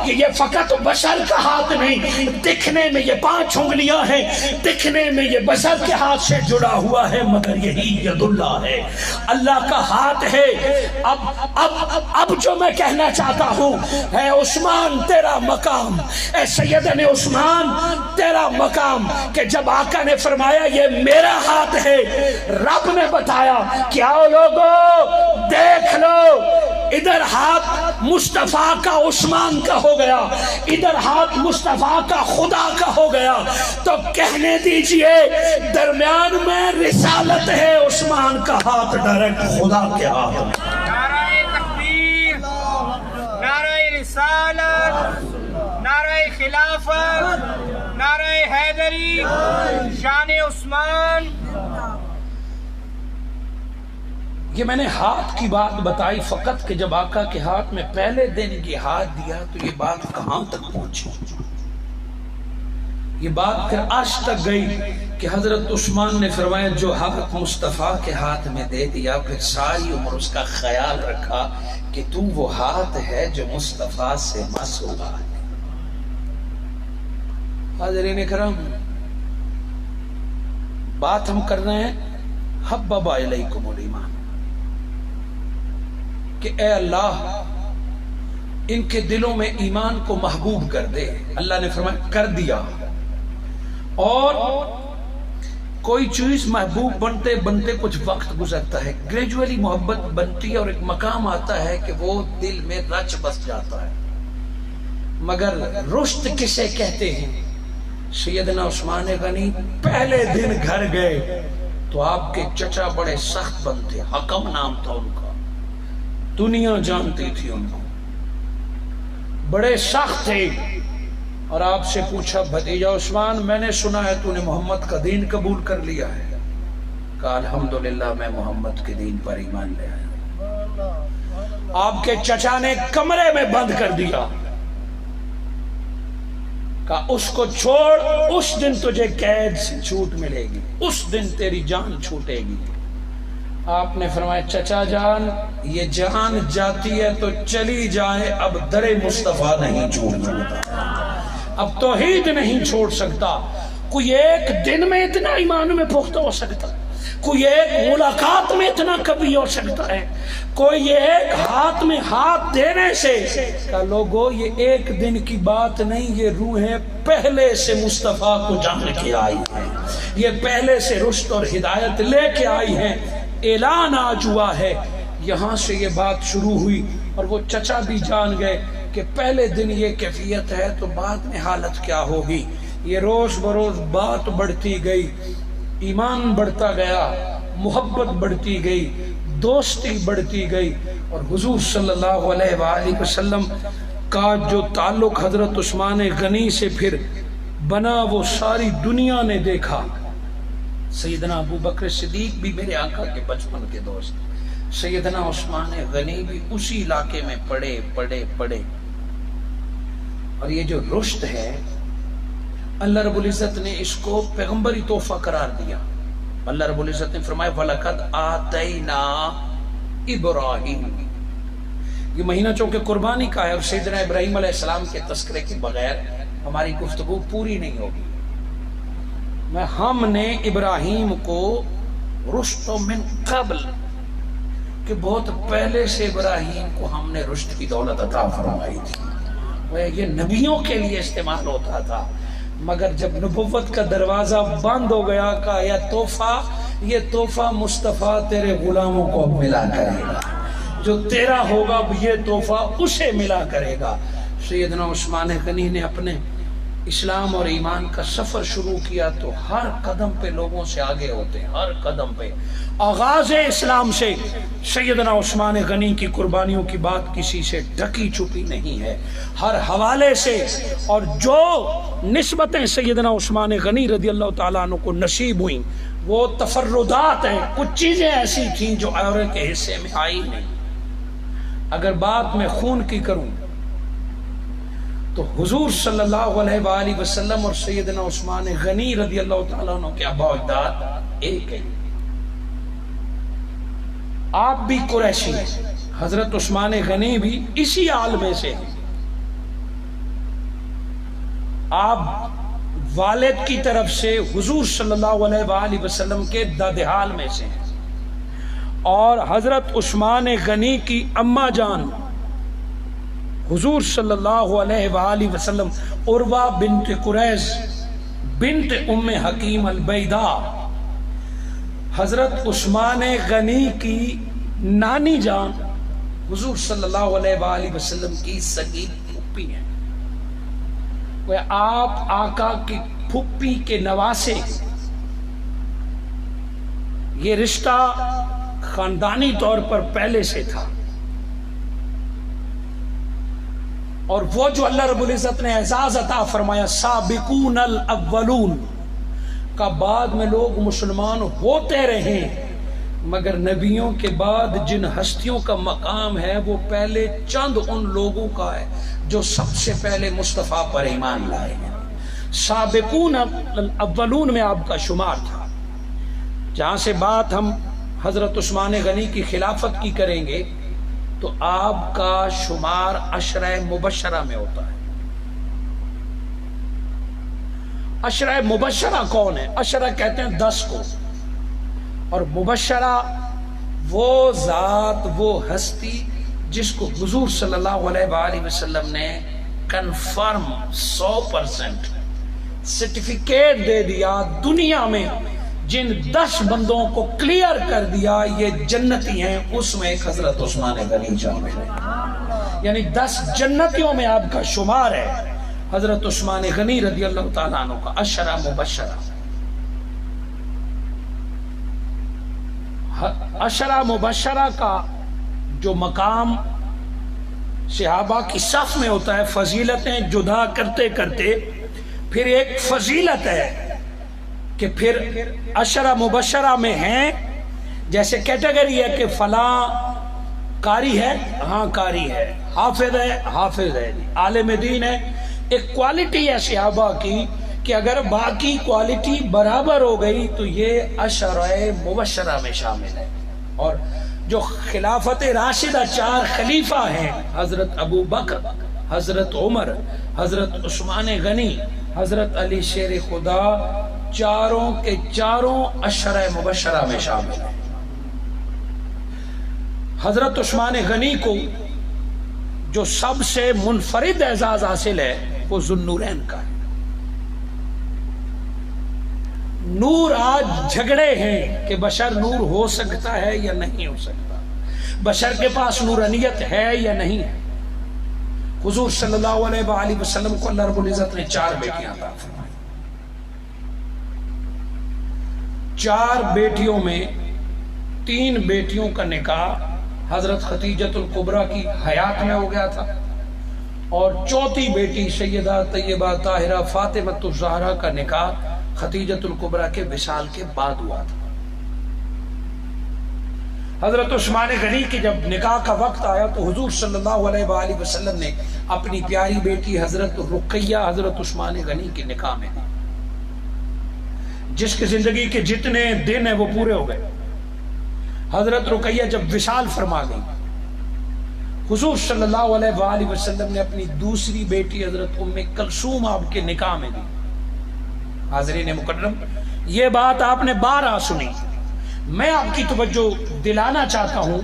یہ فقط بشر کا ہاتھ نہیں، دکھنے میں یہ 5 انگلیاں ہیں، دکھنے میں یہ بشر کے ہاتھ سے جڑا ہوا ہے، مگر یہی ید اللہ ہے، اللہ کا ہاتھ ہے۔ اب جو میں کہنا چاہتا ہوں، اے عثمان تیرا مقام، اے سیدنا عثمان تیرا مقام، کہ جب آقا نے فرمایا یہ میرا ہاتھ ہے، رب نے بتایا کہ آؤ لوگو دیکھ لو، ادھر ہاتھ مصطفیٰ کا عثمان کا ہو گیا، ادھر ہاتھ مصطفیٰ کا خدا کا ہو گیا، تو کہنے دیجئے درمیان میں رسالت ہے، عثمان کا ہاتھ ڈائریکٹ خدا کے ہاتھ میں۔ نعرہ تکبیر، نعرہ رسالت، نعرہ خلافت، نعرہ حیدری، شان عثمان۔ یہ میں نے ہاتھ کی بات بتائی فقط کہ جب آقا کے ہاتھ میں پہلے دن یہ ہاتھ دیا تو یہ بات کہاں تک پہنچی، یہ بات پھر عرش تک گئی کہ حضرت عثمان نے فرمایا جو ہاتھ مصطفیٰ کے ہاتھ میں دے دیا، پھر ساری عمر اس کا خیال رکھا کہ تو وہ ہاتھ ہے جو مصطفیٰ سے مس ہوا ہے۔ حاضرین کرام، بات ہم کر رہے ہیں حبب الیکم الایمان، کہ اے اللہ ان کے دلوں میں ایمان کو محبوب کر دے۔ اللہ نے فرمایا کر دیا، اور کوئی چیز محبوب بنتے بنتے کچھ وقت گزرتا ہے، گریجولی محبت بنتی ہے، اور ایک مقام آتا ہے کہ وہ دل میں رچ بس جاتا ہے۔ مگر رشد کسے کہتے ہیں؟ سیدنا عثمان غنی پہلے دن گھر گئے تو آپ کے چچا بڑے سخت بنتے، حکم نام تھا ان کا، دنیا جانتی تھی ان کو، بڑے سخت تھے، اور آپ سے پوچھا بھتیجا عثمان میں نے سنا ہے تو نے محمد کا دین قبول کر لیا ہے؟ کہا الحمدللہ میں محمد کے دین پر ایمان لے آیا۔ آپ کے چچا نے کمرے میں بند کر دیا، کہا اس کو چھوڑ، اس دن تجھے قید سے چھوٹ ملے گی، اس دن تیری جان چھوٹے گی۔ آپ نے فرمایا چچا جان یہ جان جاتی ہے تو چلی جائے، اب در مصطفیٰ نہیں چھوڑ سکتا، اب توحید نہیں چھوڑ سکتا۔ کوئی ایک دن میں اتنا ایمان میں پختہ ہو سکتا ہے، کوئی ایک ملاقات میں اتنا کبھی ہو سکتا ہے، کوئی ایک ہاتھ میں ہاتھ دینے سے کہ لوگوں یہ ایک دن کی بات نہیں، یہ روحیں پہلے سے مصطفیٰ کو جان کے آئی ہیں، یہ پہلے سے رشد اور ہدایت لے کے آئی ہیں، اعلان آج ہوا ہے۔ یہاں سے یہ بات شروع ہوئی اور وہ چچا بھی جان گئے کہ پہلے دن یہ کیفیت ہے تو بعد میں حالت کیا ہوگی۔ یہ روز بروز بات بڑھتی گئی، ایمان بڑھتا گیا، محبت بڑھتی گئی، دوستی بڑھتی گئی، اور حضور صلی اللہ علیہ وآلہ وسلم کا جو تعلق حضرت عثمان غنی سے پھر بنا وہ ساری دنیا نے دیکھا۔ سیدنا ابو بکر صدیق بھی میرے آقا کے بچپن کے دوست، سیدنا عثمان غنی بھی اسی علاقے میں پڑے، اور یہ جو رشد ہے اللہ رب العزت نے اس کو پیغمبری تحفہ قرار دیا۔ اللہ رب العزت نے فرمایا وَلَقَدْ آتَيْنَا إِبْرَاهِيمَ، یہ مہینہ چونکہ قربانی کا ہے اور سیدنا ابراہیم علیہ السلام کے تذکرے کے بغیر ہماری گفتگو پوری نہیں ہوگی۔ ہم نے ابراہیم کو رشد من قبل، کہ بہت پہلے سے ابراہیم کو ہم نے رشد کی دولت عطا فرمائی تھی، یہ نبیوں کے لیے استعمال ہوتا تھا، مگر جب نبوت کا دروازہ بند ہو گیا کہ یہ تحفہ مصطفیٰ تیرے غلاموں کو اب ملا کرے گا، جو تیرا ہوگا یہ تحفہ اسے ملا کرے گا۔ سیدنا عثمان غنی نے اپنے اسلام اور ایمان کا سفر شروع کیا تو ہر قدم پہ لوگوں سے آگے ہوتے ہیں، ہر قدم پہ۔ آغاز اسلام سے سیدنا عثمان غنی کی قربانیوں کی بات کسی سے ڈھکی چھپی نہیں ہے، ہر حوالے سے، اور جو نسبتیں سیدنا عثمان غنی رضی اللہ تعالیٰ عنہ کو نصیب ہوئیں وہ تفردات ہیں، کچھ چیزیں ایسی تھیں جو اور کے حصے میں آئی نہیں۔ اگر بات میں خون کی کروں تو حضور صلی اللہ علیہ وآلہ وسلم اور سیدنا عثمان غنی رضی اللہ تعالیٰ عنہ کے آبا و اجداد ایک ہیں۔ آپ بھی قریشی ہیں، حضرت عثمان غنی بھی اسی حال میں سے ہیں. آپ والد کی طرف سے حضور صلی اللہ علیہ وآلہ وسلم کے دادحال میں سے ہیں، اور حضرت عثمان غنی کی اماں جان حضور صلی اللہ علیہ وآلہ وسلم عروہ بنت قریظ بنت ام حکیم البیضاء، حضرت عثمان غنی کی نانی جان حضور صلی اللہ علیہ وآلہ وسلم کی سگی پھوپھی ہیں. وہ آپ آقا کی پھوپھی کے نواسے. یہ رشتہ خاندانی طور پر پہلے سے تھا، اور وہ جو اللہ رب العزت نے اعزاز عطا فرمایا سابقون الاولون کا، بعد میں لوگ مسلمان ہوتے رہے، مگر نبیوں کے بعد جن ہستیوں کا مقام ہے وہ پہلے چند ان لوگوں کا ہے جو سب سے پہلے مصطفیٰ پر ایمان لائے ہیں. سابقون الاولون میں آپ کا شمار تھا. جہاں سے بات ہم حضرت عثمان غنی کی خلافت کی کریں گے تو آپ کا شمار عشرہ مبشرہ میں ہوتا ہے. عشرہ مبشرہ کون ہے؟ عشرہ کہتے ہیں 10 کو، اور مبشرہ وہ ذات، وہ ہستی جس کو حضور صلی اللہ علیہ وآلہ وسلم نے کنفرم 100% سرٹیفکیٹ دے دیا دنیا میں. جن 10 بندوں کو کلیئر کر دیا یہ جنتی ہیں، اس میں ایک حضرت عثمان غنی شامل ہے. یعنی 10 جنتیوں میں آپ کا شمار ہے حضرت عثمان غنی رضی اللہ تعالیٰ عنہ کا. عشرہ مبشرہ، عشرہ مبشرہ کا جو مقام صحابہ کی صف میں ہوتا ہے، فضیلتیں جدا کرتے کرتے پھر ایک فضیلت ہے کہ پھر عشرہ مبشرہ میں ہیں. جیسے کیٹیگری ہے کہ فلاں قاری ہے، ہاں قاری ہے، حافظ ہے، حافظ ہے، عالم دین ہے. ایک کوالٹی ہے صحابہ کی کہ اگر باقی کوالٹی برابر ہو گئی تو یہ عشرہ مبشرہ میں شامل ہے. اور جو خلافت راشدہ 4 خلیفہ ہیں، حضرت ابو بکر، حضرت عمر، حضرت عثمان غنی، حضرت علی شیر خدا، چاروں کے چاروں عشرہ مبشرہ میں شامل ہیں. حضرت عثمان غنی کو جو سب سے منفرد اعزاز حاصل ہے وہ ذوالنورین کا ہے. نور آج جھگڑے ہیں کہ بشر نور ہو سکتا ہے یا نہیں ہو سکتا، بشر کے پاس نورانیت ہے یا نہیں ہے. حضور صلی اللہ علیہ وآلہ وسلم کو اللہ رب العزت نے 4 بیٹیاں عطا فرمائیں. 4 بیٹیوں میں 3 بیٹیوں کا نکاح حضرت خدیجۃ الکبریٰ کی حیات میں ہو گیا تھا، اور 4تھی بیٹی سیدہ طیبہ طاہرہ فاطمۃ الزہرا کا نکاح خدیجۃ الکبریٰ کے وصال کے بعد ہوا تھا. حضرت عثمان غنی کی جب نکاح کا وقت آیا تو حضور صلی اللہ علیہ وآلہ وسلم نے اپنی پیاری بیٹی حضرت رقیہ حضرت عثمان غنی کے نکاح میں دی، جس کی زندگی کے جتنے دن ہیں وہ پورے ہو گئے. حضرت رقیہ جب وصال فرما گئی، حضور صلی اللہ علیہ وآلہ وسلم نے اپنی دوسری بیٹی حضرت ام کلثوم آپ کے نکاح میں دی. حاضرین مکرم، یہ بات آپ نے 12 سنی. میں آپ کی توجہ دلانا چاہتا ہوں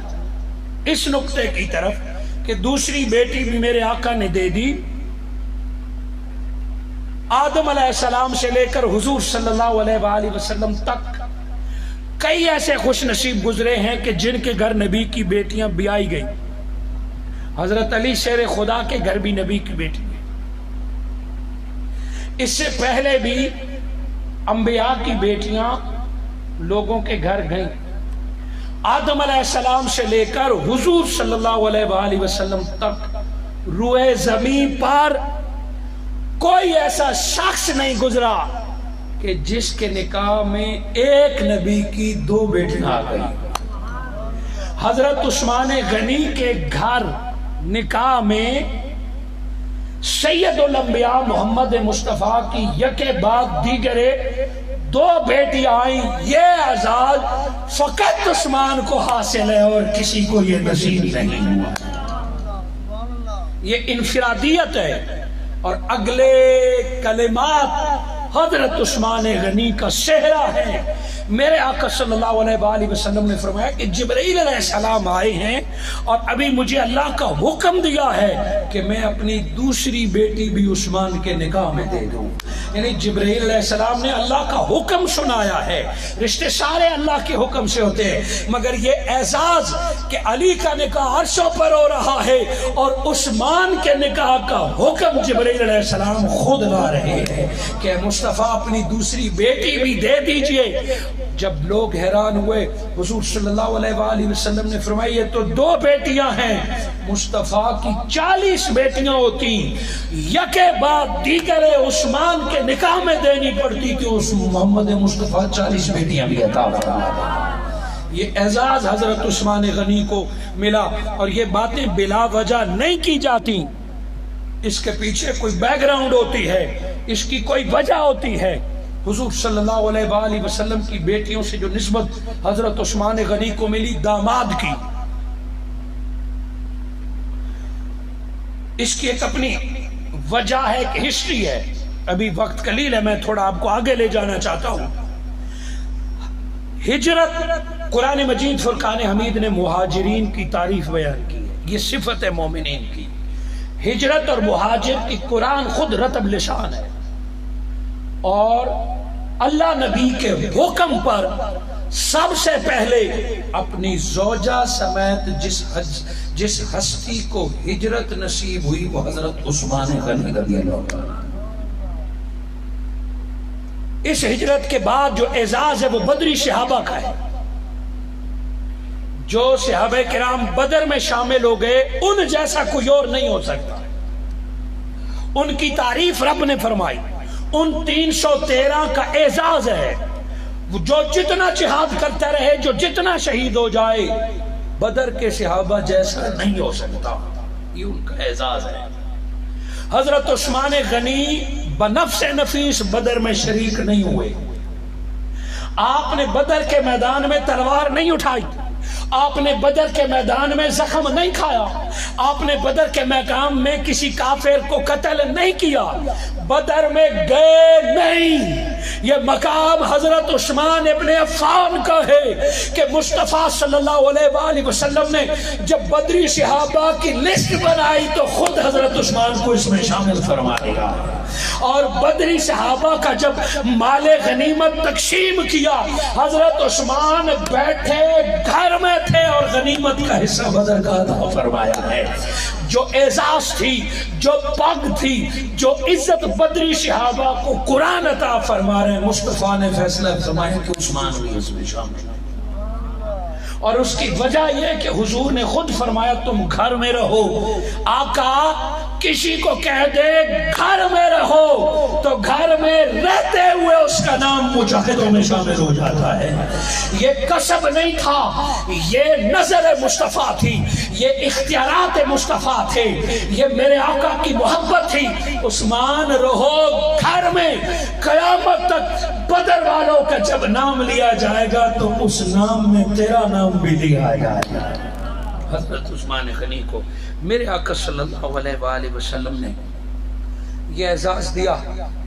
اس نقطے کی طرف کہ دوسری بیٹی بھی میرے آقا نے دے دی. آدم علیہ السلام سے لے کر حضور صلی اللہ علیہ وآلہ وسلم تک کئی ایسے خوش نصیب گزرے ہیں کہ جن کے گھر نبی کی بیٹیاں بیائی گئیں. حضرت علی شیر خدا کے گھر بھی نبی کی بیٹی ہے. اس سے پہلے بھی انبیاء کی بیٹیاں لوگوں کے گھر گئیں. آدم علیہ السلام سے لے کر حضور صلی اللہ علیہ وآلہ وسلم تک روئے زمین پر کوئی ایسا شخص نہیں گزرا کہ جس کے نکاح میں ایک نبی کی 2 بیٹیاں آ گئی. حضرت عثمان غنی کے گھر نکاح میں سید الانبیاء محمد مصطفیٰ کی یکے بعد دیگرے دو بیٹیاں آئیں، یہ اعزاز فقط عثمان کو حاصل ہے اور کسی کو یہ نصیب نہیں ہوا۔ یہ انفرادیت ہے۔ اور اگلے کلمات حضرت عثمان غنی کا صحرا ہے۔ میرے آقا صلی اللہ علیہ وآلہ وسلم نے فرمایا کہ جبرائیل علیہ السلام آئے ہیں اور ابھی مجھے اللہ کا حکم دیا ہے کہ میں اپنی دوسری بیٹی بھی عثمان کے نکاح میں دے دوں۔ یعنی جبرائیل علیہ السلام نے اللہ کا حکم سنایا ہے۔ رشتے سارے اللہ کے حکم سے ہوتے ہیں، مگر یہ اعزاز کہ علی کا نکاح عرشوں پر ہو رہا ہے اور عثمان کے نکاح کا حکم جبرائیل علیہ السلام خود لا رہے ہیں کہ مصطفیٰ اپنی دوسری بیٹی بھی دے دیجئے۔ جب لوگ حیران ہوئے، حضور صلی اللہ علیہ وآلہ وسلم نے فرمایا یہ تو دو بیٹیاں ہیں، مصطفیٰ کی 40 بیٹیاں ہوتی، یکے بعد دیگر عثمان کے نکاح میں دینی پڑتی کہ اس محمد مصطفیٰ 40 بیٹیاں بھی عطا فرما دیں۔ یہ اعزاز حضرت عثمان غنی کو ملا، اور یہ باتیں بلا وجہ نہیں کی جاتی، اس کے پیچھے کوئی بیک گراؤنڈ ہوتی ہے، اس کی کوئی وجہ ہوتی ہے۔ حضور صلی اللہ علیہ وآلہ وسلم کی بیٹیوں سے جو نسبت حضرت عثمان غنی کو ملی داماد کی، اس کی ایک اپنی وجہ ہے، ایک ہسٹری ہے۔ ابھی وقت قلیل ہے، میں تھوڑا آپ کو آگے لے جانا چاہتا ہوں۔ ہجرت، قرآن مجید فرقان حمید نے مہاجرین کی تعریف بیان کی ہے، یہ صفت ہے مومنین کی۔ ہجرت اور مہاجر کی قرآن خود رتب لسان ہے، اور اللہ نبی کے حکم پر سب سے پہلے اپنی زوجہ سمیت جس ہستی کو ہجرت نصیب ہوئی وہ حضرت عثمان غنی رضی اللہ عنہ۔ اس ہجرت کے بعد جو اعزاز ہے وہ بدری صحابہ کا ہے۔ جو صحابہ کرام بدر میں شامل ہو گئے ان جیسا کوئی اور نہیں ہو سکتا۔ ان کی تعریف رب نے فرمائی، ان 313 کا اعزاز ہے، جو جتنا جہاد کرتا رہے، جو جتنا شہید ہو جائے، بدر کے صحابہ جیسا نہیں ہو سکتا، یہ ان کا اعزاز ہے۔ حضرت عثمان غنی بنفس نفیس بدر میں شریک نہیں ہوئے۔ آپ نے بدر کے میدان میں تلوار نہیں اٹھائی، آپ نے بدر کے میدان میں زخم نہیں کھایا، آپ نے بدر کے میدان میں کسی کافر کو قتل نہیں کیا، بدر میں گئے نہیں۔ یہ مقام حضرت عثمان ابن عفان کا ہے کہ مصطفیٰ صلی اللہ علیہ وآلہ وسلم نے جب بدری صحابہ کی لسٹ بنائی تو خود حضرت عثمان کو اس میں شامل فرما دیا، اور بدری صحابہ کا جب مال غنیمت تقسیم کیا، حضرت عثمان بیٹھے گھر میں تھے اور غنیمت کا حصہ بدر کا عطا فرمایا ہے۔ جو اعزاز تھی، جو پگ تھی، جو عزت بدری صحابہ کو قرآن عطا فرما رہے ہیں، مصطفیٰ نے فیصلہ فرمایا کہ عثمان بھی اس میں شامل ہے۔ اور اس کی وجہ یہ کہ حضور نے خود فرمایا تم گھر میں رہو۔ آقا کسی کو کہہ دے گھر میں رہو تو گھر میں رہتے ہوئے اس کا نام مجاہدوں میں شامل ہو جاتا ہے۔ یہ کسب نہیں تھا، یہ نظر مصطفیٰ تھی، یہ اختیارات مصطفیٰ تھے، یہ میرے آقا کی محبت تھی۔ عثمان رہو گھر میں، قیامت تک بدر والوں کا جب نام لیا جائے گا تو اس نام میں تیرا نام بھی لیا جائے گا۔ حضرت عثمان غنی کو میرے آقا صلی اللہ علیہ وآلہ وسلم نے یہ اعزاز دیا۔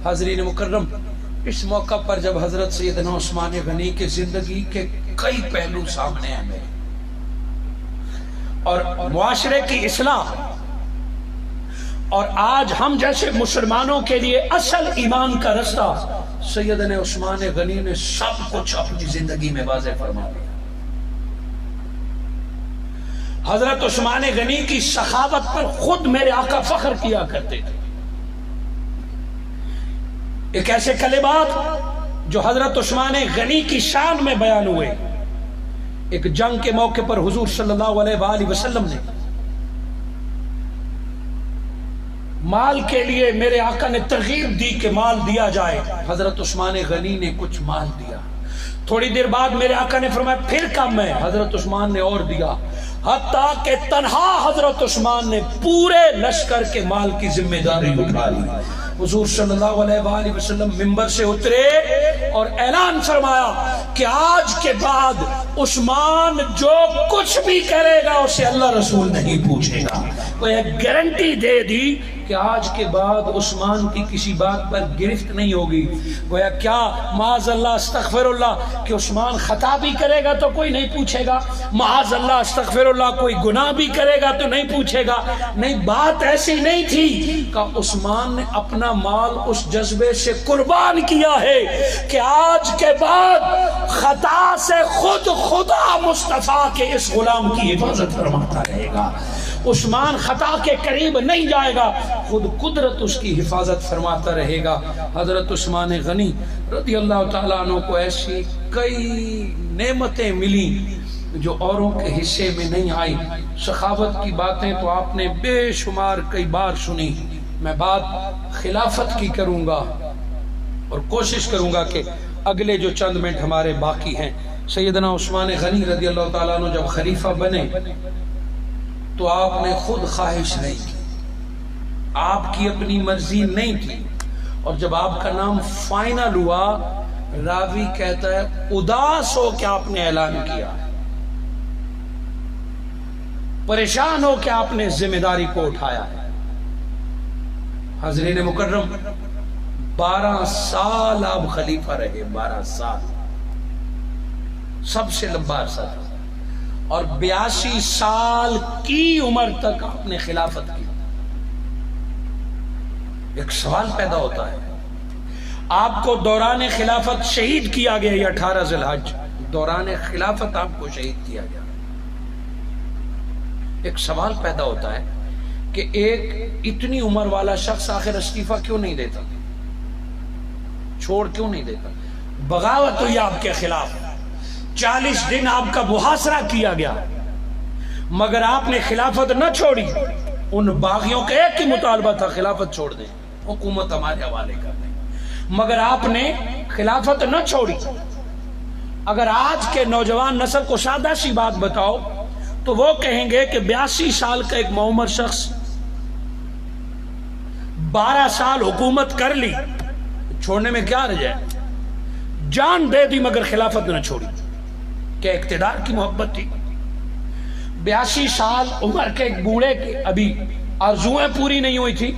حاضرین مکرم، اس موقع پر جب حضرت سیدنا عثمان غنی کے زندگی کے کئی پہلو سامنے ہیں میرے، اور معاشرے کی اصلاح، اور آج ہم جیسے مسلمانوں کے لیے اصل ایمان کا رستہ سیدنا عثمان غنی نے سب کچھ اپنی زندگی میں واضح فرما دیا۔ حضرت عثمان غنی کی سخاوت پر خود میرے آقا فخر کیا کرتے تھے۔ ایک ایسے کلمات جو حضرت عثمان غنی کی شان میں بیان ہوئے، ایک جنگ کے موقع پر حضور صلی اللہ علیہ وآلہ وسلم نے مال کے لیے میرے آقا نے ترغیب دی کہ مال دیا جائے۔ حضرت عثمان غنی نے کچھ مال دیا، تھوڑی دیر بعد میرے آقا نے فرمایا پھر کم ہے، حضرت عثمان نے اور دیا، حتیٰ کہ تنہا حضرت عثمان نے پورے لشکر کے مال کی ذمہ داری اٹھا لی۔ حضور صلی اللہ علیہ وآلہ وسلم منبر سے اترے اور اعلان فرمایا کہ آج کے بعد عثمان جو کچھ بھی کرے گا اسے اللہ رسول نہیں پوچھے گا. وہ ایک گارنٹی دے دی کہ آج کے بعد عثمان کی کسی بات پر گرفت نہیں ہوگی. گویا کیا معاذ اللہ استغفر اللہ کہ عثمان خطا بھی کرے گا تو کوئی نہیں پوچھے گا, معاذ اللہ استغفر اللہ کوئی گناہ بھی کرے گا تو نہیں پوچھے گا. نہیں, بات ایسی نہیں تھی کہ عثمان نے اپنا مال اس جذبے سے قربان کیا ہے کہ آج کے بعد خطا سے خود خدا مصطفیٰ کے اس غلام کی حفاظت فرماتا رہے گا. عثمان خطا کے قریب نہیں جائے گا, خود قدرت اس کی حفاظت فرماتا رہے گا. حضرت عثمان غنی رضی اللہ تعالیٰ عنہ کو ایسی کئی نعمتیں ملی جو اوروں کے حصے میں نہیں آئی. سخاوت کی باتیں تو آپ نے بے شمار کئی بار سنی. میں بات خلافت کی کروں گا اور کوشش کروں گا کہ اگلے جو چند منٹ ہمارے باقی ہیں. سیدنا عثمان غنی رضی اللہ تعالیٰ عنہ جب خلیفہ بنے تو آپ نے خود خواہش نہیں کی, آپ کی اپنی مرضی نہیں تھی. اور جب آپ کا نام فائنل ہوا, راوی کہتا ہے اداس ہو کہ آپ نے اعلان کیا, پریشان ہو کہ آپ نے ذمہ داری کو اٹھایا ہے. حضرین مکرم 12 سال آپ خلیفہ رہے, 12 سال, سب سے لمبا عرصہ تھا. اور 82 سال کی عمر تک آپ نے خلافت کی. ایک سوال پیدا ہوتا ہے, آپ کو دوران خلافت شہید کیا گیا, یہ 18 ذی الحج دوران خلافت آپ کو شہید کیا گیا. ایک سوال پیدا ہوتا ہے کہ ایک اتنی عمر والا شخص آخر استعفیٰ کیوں نہیں دیتا, چھوڑ کیوں نہیں دیتا؟ بغاوت ہوئی آپ کے خلاف, 40 دن آپ کا محاصرہ کیا گیا, مگر آپ نے خلافت نہ چھوڑی. ان باغیوں کا ایک ہی مطالبہ تھا, خلافت چھوڑ دیں, حکومت ہمارے حوالے کر دیں, مگر آپ نے خلافت نہ چھوڑی. اگر آج کے نوجوان نسل کو سادہ سی بات بتاؤ تو وہ کہیں گے کہ 82 سال کا ایک معمر شخص 12 سال حکومت کر لی, چھوڑنے میں کیا رہ جائے, جان دے دی مگر خلافت نہ چھوڑی. کہ اقتدار کی محبت تھی. 82 سال عمر کے ایک بوڑھے کے ابھی آرزویں پوری نہیں ہوئی تھی.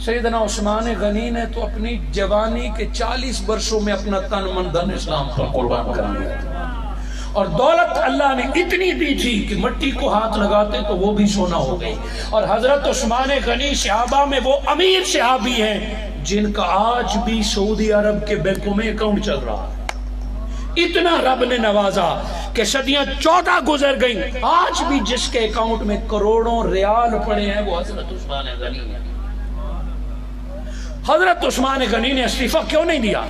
سیدنا عثمان غنی نے تو اپنی جوانی کے 40 برسوں میں اپنا تن من دھن اسلام پر قربان کر دیا تھا. اور دولت اللہ نے اتنی دی تھی کہ مٹی کو ہاتھ لگاتے تو وہ بھی سونا ہو گئی. اور حضرت عثمان غنی صحابہ میں وہ امیر صحابی ہیں جن کا آج بھی سعودی عرب کے بینکوں میں اکاؤنٹ چل رہا ہے. اتنا رب نے نوازا کہ صدیاں 14 گزر گئیں, آج بھی جس کے اکاؤنٹ میں کروڑوں ریال پڑے ہیں وہ حضرت عثمان غنی ہے. حضرت عثمان غنی نے استعفیٰ کیوں نہیں دیا؟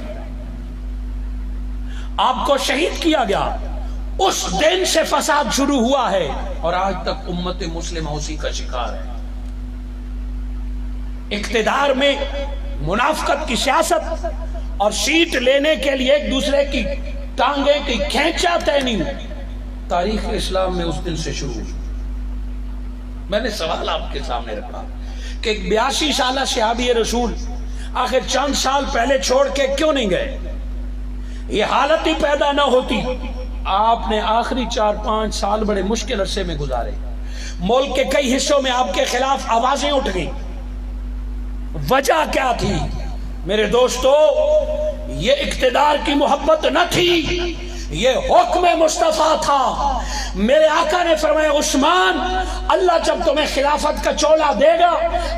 آپ کو شہید کیا گیا, اس دن سے فساد شروع ہوا ہے اور آج تک امت مسلمہ اسی کا شکار ہے. اقتدار میں منافقت کی سیاست اور سیٹ لینے کے لیے ایک دوسرے کی ٹانگیں کی کھینچا تینی تاریخ اسلام میں اس دن سے شروع ہوئی. میں نے سوال آپ کے سامنے رکھا کہ 82 سالہ صحابی رسول آخر چند سال پہلے چھوڑ کے کیوں نہیں گئے؟ یہ حالت ہی پیدا نہ ہوتی. آپ نے آخری 4-5 سال بڑے مشکل عرصے میں گزارے. ملک کے کئی حصوں میں آپ کے خلاف آوازیں اٹھ گئیں. وجہ کیا تھی؟ میرے دوستو, یہ اقتدار کی محبت نہ تھی, یہ حکم مصطفیٰ تھا. میرے آقا نے فرمایا عثمان, اللہ جب تمہیں خلافت کا چولا دے گا,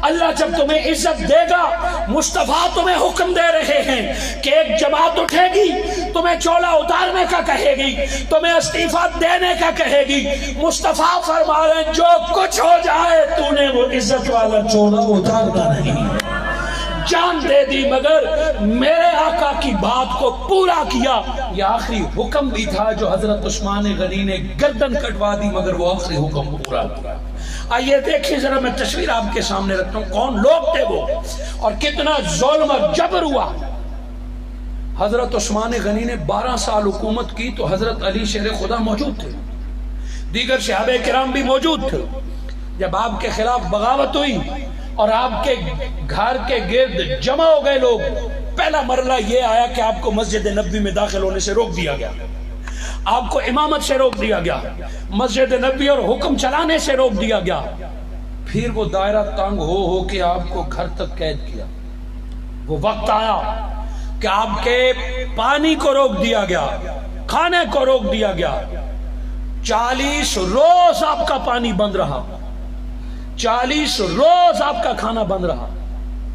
اللہ جب تمہیں عزت دے گا, مصطفیٰ تمہیں حکم دے رہے ہیں کہ ایک جماعت اٹھے گی, تمہیں چولا اتارنے کا کہے گی, تمہیں استعفیٰ دینے کا کہے گی. مصطفیٰ فرما رہے ہیں جو کچھ ہو جائے تو نے وہ عزت والا چولا اتارنا نہیں. جان دے دی مگر میرے آقا کی بات کو پورا کیا. یہ آخری حکم بھی تھا جو حضرت عثمان غنی نے گردن کٹوا دی, مگر وہ آخری حکم پورا کیا. آئیے دیکھیں ذرا, میں تصویر آپ کے سامنے رکھتا ہوں کون لوگ تھے وہ اور کتنا ظلم اور جبر ہوا. حضرت عثمان غنی نے 12 سال حکومت کی تو حضرت علی شیر خدا موجود تھے, دیگر صحابہ کرام بھی موجود تھے. جب آپ کے خلاف بغاوت ہوئی اور آپ کے گھر کے گرد جمع ہو گئے لوگ، پہلا مرحلہ یہ آیا کہ آپ کو مسجد نبوی میں داخل ہونے سے روک دیا گیا، آپ کو امامت سے روک دیا گیا، مسجد نبوی اور حکم چلانے سے روک دیا گیا، پھر وہ دائرہ تنگ ہو کے آپ کو گھر تک قید کیا۔ وہ وقت آیا کہ آپ کے پانی کو روک دیا گیا، کھانے کو روک دیا گیا، 40 روز آپ کا پانی بند رہا، 40 روز آپ کا کھانا بند رہا۔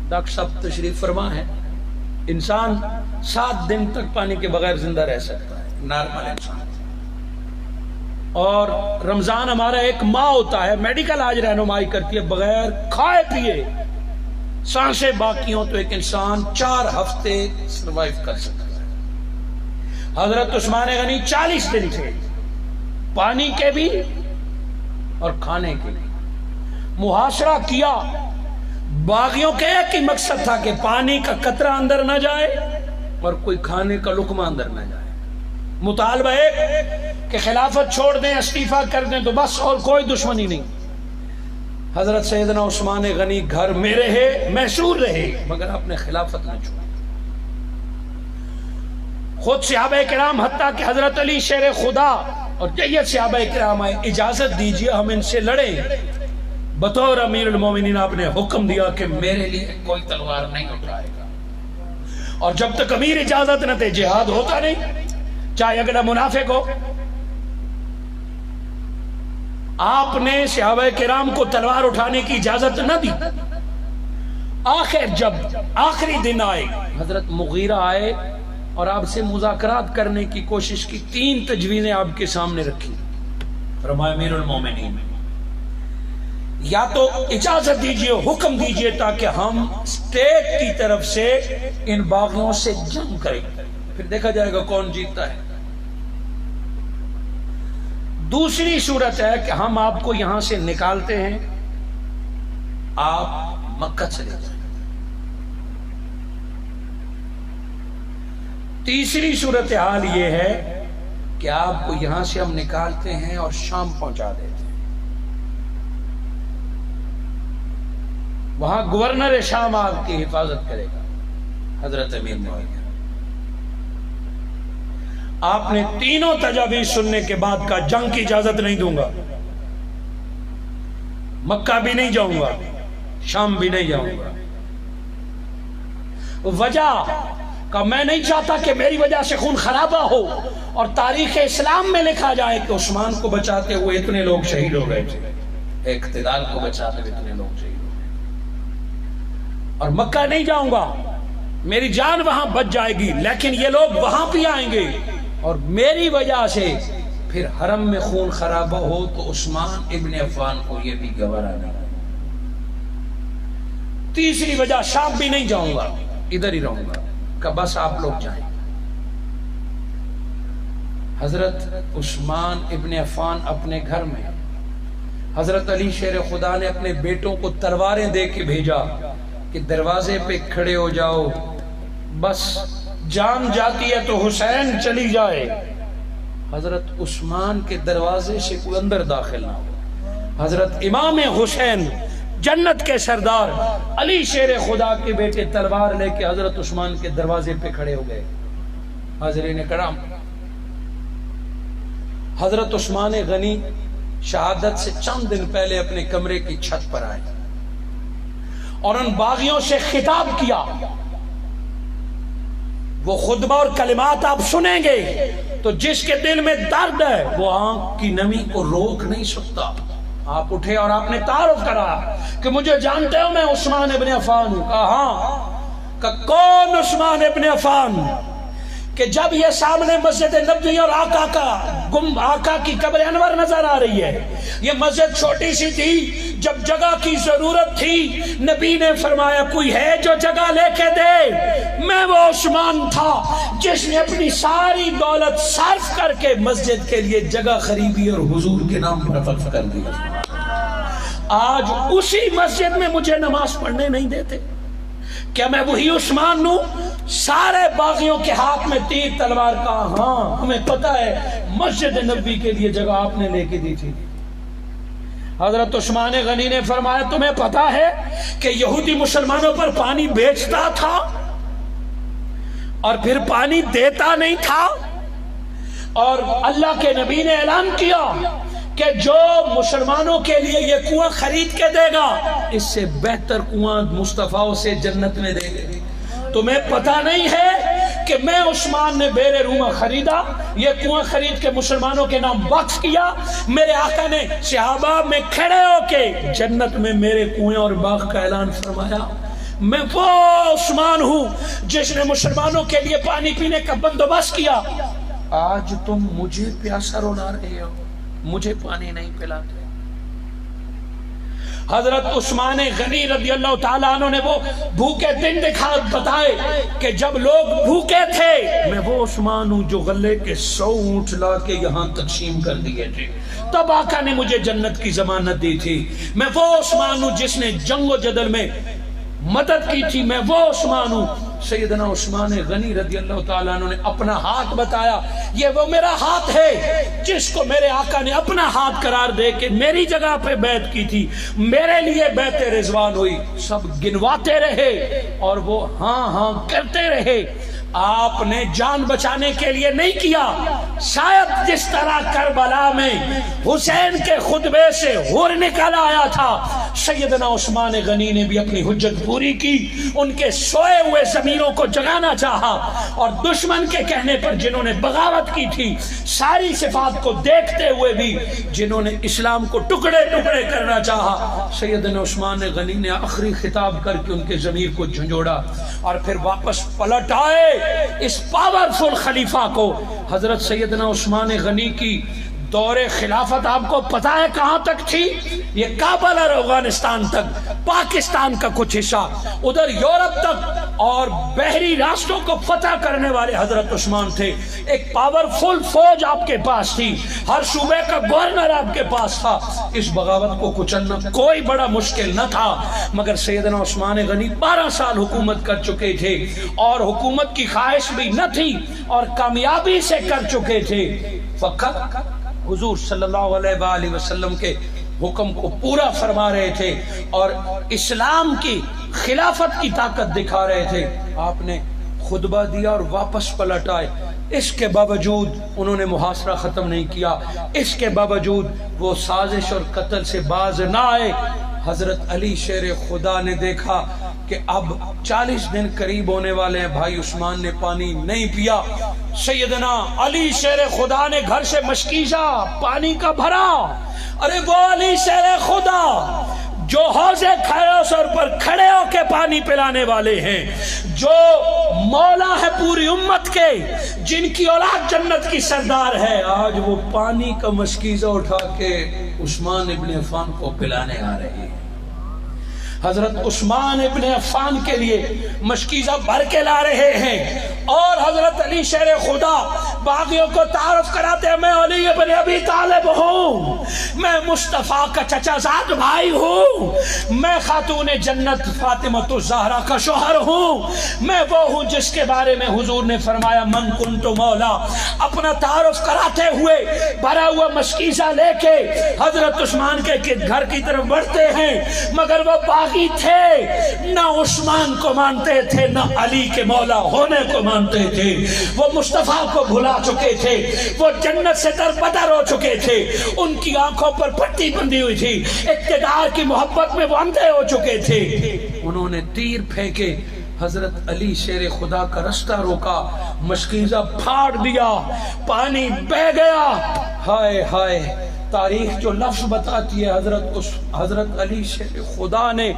ڈاکٹر صاحب تشریف فرما ہے، انسان 7 دن تک پانی کے بغیر زندہ رہ سکتا ہے، نارمل انسان۔ اور رمضان ہمارا ایک ماہ ہوتا ہے، میڈیکل آج رہنمائی کرتی ہے، بغیر کھائے پیے سانسیں باقی ہوں تو ایک انسان 4 ہفتے سروائیو کر سکتا ہے۔ حضرت عثمان غنی 40 دن تھے، پانی کے بھی اور کھانے کے بھی۔ محاصرہ کیا، باغیوں کے ایک ہی مقصد تھا کہ پانی کا قطرہ اندر نہ جائے اور کوئی کھانے کا لقمہ اندر نہ جائے۔ مطالبہ ایک کہ خلافت چھوڑ دیں، استعفیٰ کر دیں تو بس، اور کوئی دشمنی نہیں۔ حضرت سیدنا عثمان غنی گھر میں رہے، محصور رہے، مگر اپنے خلافت نہ چھوڑی۔ خود صحابہ کرام، حتیٰ کہ حضرت علی شیر خدا اور جیت صحابہ کرام آئے، اجازت دیجئے ہم ان سے لڑیں۔ بطور امیر المومنین آپ نے حکم دیا کہ میرے لیے کوئی تلوار نہیں اٹھائے گا، اور جب تک امیر اجازت نہ دے جہاد ہوتا نہیں، چاہے اگلا منافق ہو۔ آپ نے صحابہ کرام کو تلوار اٹھانے کی اجازت نہ دی۔ آخر جب آخری دن آئے، حضرت مغیرہ آئے اور آپ سے مذاکرات کرنے کی کوشش کی، 3 تجویزیں آپ کے سامنے رکھی۔ فرمایا امیر المومنین، یا تو اجازت دیجئے، حکم دیجئے تاکہ ہم اسٹیٹ کی طرف سے ان باغیوں سے جنگ کریں، پھر دیکھا جائے گا کون جیتتا ہے۔ دوسری صورت ہے کہ ہم آپ کو یہاں سے نکالتے ہیں، آپ مکہ چلے جائیں۔ تیسری صورتحال یہ ہے کہ آپ کو یہاں سے ہم نکالتے ہیں اور شام پہنچا دیتے ہیں، وہاں گورنر شام آپ کی حفاظت کرے گا، حضرت امیر معاویہ۔ آپ نے تینوں تجاویز سننے کے بعد کہا جنگ کی اجازت نہیں دوں گا، مکہ بھی نہیں جاؤں گا، شام بھی نہیں جاؤں گا۔ وجہ کہ میں نہیں چاہتا کہ میری وجہ سے خون خرابہ ہو اور تاریخ اسلام میں لکھا جائے کہ عثمان کو بچاتے ہوئے اتنے لوگ شہید ہو گئے تھے، اقتدار کو بچاتے ہوئے اتنے لوگ شہید ہو گئے، اور مکہ نہیں جاؤں گا، میری جان وہاں بچ جائے گی، لیکن یہ لوگ وہاں بھی آئیں گے اور میری وجہ سے پھر حرم میں خون خرابہ ہو تو عثمان ابن عفان کو یہ بھی گوارا نہیں۔ تیسری وجہ، شام بھی نہیں جاؤں گا، ادھر ہی رہوں گا، کہ بس آپ لوگ جائیں۔ حضرت عثمان ابن عفان اپنے گھر میں، حضرت علی شیر خدا نے اپنے بیٹوں کو تلواریں دے کے بھیجا کہ دروازے پہ کھڑے ہو جاؤ، بس جان جاتی ہے تو حسین چلی جائے۔ حضرت عثمان کے دروازے سے کوئی اندر داخل نہ ہو۔ حضرت امام حسین جنت کے سردار علی شیر خدا کے بیٹے تلوار لے کے حضرت عثمان کے دروازے پہ کھڑے ہو گئے۔ حاضرین کرام، حضرت عثمان غنی شہادت سے چند دن پہلے اپنے کمرے کی چھت پر آئے اور ان باغیوں سے خطاب کیا۔ وہ خطبہ اور کلمات آپ سنیں گے تو جس کے دل میں درد ہے وہ آنکھ کی نمی کو روک نہیں سکتا۔ آپ اٹھے اور آپ نے تعارف کرا کہ مجھے جانتے ہو میں عثمان ابن عفان ہوں؟ کہا ہاں۔ کہ کون عثمان ابن عفان؟ کہ جب یہ سامنے مسجد نبوی اور آقا کی قبر انور نظر آ رہی ہے، یہ مسجد چھوٹی سی تھی، جب جگہ کی ضرورت تھی نبی نے فرمایا کوئی ہے جو جگہ لے کے دے؟ میں وہ عثمان تھا جس نے اپنی ساری دولت صرف کر کے مسجد کے لیے جگہ خریدی اور حضور کے نام پر وقف کر دی۔ آج اسی مسجد میں مجھے نماز پڑھنے نہیں دیتے۔ کیا میں وہی عثمان ہوں؟ سارے باغیوں کے ہاتھ میں تیر تلوار کا، ہاں ہمیں پتہ ہے مسجد نبوی کے لیے جگہ آپ نے لے کے دی تھی۔ حضرت عثمان غنی نے فرمایا تمہیں پتا ہے کہ یہودی مسلمانوں پر پانی بیچتا تھا اور پھر پانی دیتا نہیں تھا، اور اللہ کے نبی نے اعلان کیا کہ جو مسلمانوں کے لیے یہ کنواں خرید کے دے گا اس سے بہتر کنواں مصطفیٰ سے جنت میں دے گے۔ تمہیں پتا نہیں ہے کہ میں عثمان نے بیر روما خریدا، یہ کنواں خرید کے مسلمانوں کے نام وقف کیا، میرے آقا نے صحابہ میں کھڑے ہو کے جنت میں میرے کنویں اور باغ کا اعلان فرمایا۔ میں وہ عثمان ہوں جس نے مسلمانوں کے لیے پانی پینے کا بندوبست کیا۔ آج تم مجھے پیاسا رولا رہے ہو، مجھے پانی نہیں پلاتے۔ حضرت عثمان غنی رضی اللہ تعالیٰ عنہ نے وہ بھوکے دن دکھا بتائے کہ جب لوگ بھوکے تھے میں وہ عثمان ہوں جو غلے کے 100 اونٹ لا کے یہاں تقسیم کر دیے تھے، تب آقا نے مجھے جنت کی ضمانت دی تھی۔ میں وہ عثمان ہوں جس نے جنگ و جدل میں مدد کی تھی، میں وہ عثمان ہوں۔ سیدنا عثمان غنی رضی اللہ تعالیٰ عنہ نے اپنا ہاتھ بتایا، یہ وہ میرا ہاتھ ہے جس کو میرے آقا نے اپنا ہاتھ قرار دے کے میری جگہ پہ بیعت کی تھی، میرے لیے بیعت رضوان ہوئی۔ سب گنواتے رہے اور وہ ہاں ہاں کرتے رہے۔ آپ نے جان بچانے کے لیے نہیں کیا، شاید جس طرح کربلا میں حسین کے خطبے سے ہور نکل آیا تھا، سیدنا عثمان غنی نے بھی اپنی حجت پوری کی، ان کے سوئے ہوئے ضمیروں کو جگانا چاہا، اور دشمن کے کہنے پر جنہوں نے بغاوت کی تھی، ساری صفات کو دیکھتے ہوئے بھی جنہوں نے اسلام کو ٹکڑے ٹکڑے کرنا چاہا، سیدنا عثمان غنی نے آخری خطاب کر کے ان کے ضمیر کو جھنجھوڑا اور پھر واپس پلٹ آئے اس پاورفل خلیفہ کو۔ حضرت سیدنا عثمان غنی کی دور خلافت آپ کو پتا ہے کہاں تک تھی؟ یہ کابل اور افغانستان تک، پاکستان کا کچھ حصہ، ادھر یورپ تک، اور بحری راستوں کو فتح کرنے والے حضرت عثمان تھے۔ ایک پاورفل فوج آپ کے پاس تھی، ہر صوبے کا گورنر آپ کے پاس تھا۔ اس بغاوت کو کچلنا کوئی بڑا مشکل نہ تھا، مگر سیدنا عثمان غنی 12 سال حکومت کر چکے تھے اور حکومت کی خواہش بھی نہ تھی اور کامیابی سے کر چکے تھے۔ فقط حضور صلی اللہ علیہ وآلہ وسلم کے حکم کو پورا فرما رہے تھے اور اسلام کی خلافت کی طاقت دکھا رہے تھے۔ آپ نے خطبہ دیا اور واپس پلٹ آئے، اس کے باوجود انہوں نے محاصرہ ختم نہیں کیا، اس کے باوجود وہ سازش اور قتل سے باز نہ آئے۔ حضرت علی شیر خدا نے دیکھا کہ اب 40 دن قریب ہونے والے ہیں، بھائی عثمان نے پانی نہیں پیا۔ سیدنا علی شیر خدا نے گھر سے مشکیزہ پانی کا بھرا۔ ارے وہ علی شیر خدا جو حوضے کوثر پر کھڑے ہو کے پانی پلانے والے ہیں، جو مولا ہے پوری امت کے، جن کی اولاد جنت کی سردار ہے، آج وہ پانی کا مشکیزہ اٹھا کے عثمان ابن عفان کو پلانے آ رہے ہیں۔ حضرت عثمان ابن عفان کے لیے مشکیزہ بھر کے لا رہے ہیں، اور حضرت علی شیر خدا باغیوں کو تعارف کراتے ہیں، میں علی ابن ابی طالب ہوں، میں مصطفیٰ کا چچا زاد بھائی ہوں، میں خاتون جنت فاطمہ الزہرا کا شوہر ہوں، میں وہ ہوں جس کے بارے میں حضور نے فرمایا من کنت مولا۔ اپنا تعارف کراتے ہوئے بھرا ہوا مشکیزہ لے کے حضرت عثمان کے گھر کی طرف بڑھتے ہیں، مگر وہ باغی تھے، نہ عثمان کو مانتے تھے نہ علی کے مولا ہونے کو مانتے تھے، وہ مصطفیٰ کو بھلا چکے تھے، وہ جنت سے دربدر ہو چکے تھے، ان کی آنکھوں پر پٹی بندھی ہوئی تھی، اقتدار کی محبت میں وہ اندھے ہو چکے تھے۔ انہوں نے تیر پھینکے، حضرت علی شیر خدا کا رستہ روکا، مشکیزہ پھاڑ دیا، پانی بہ گیا۔ ہائے ہائے، تاریخ جو لفظ بتاتی ہے، حضرت علی شیر خدا نے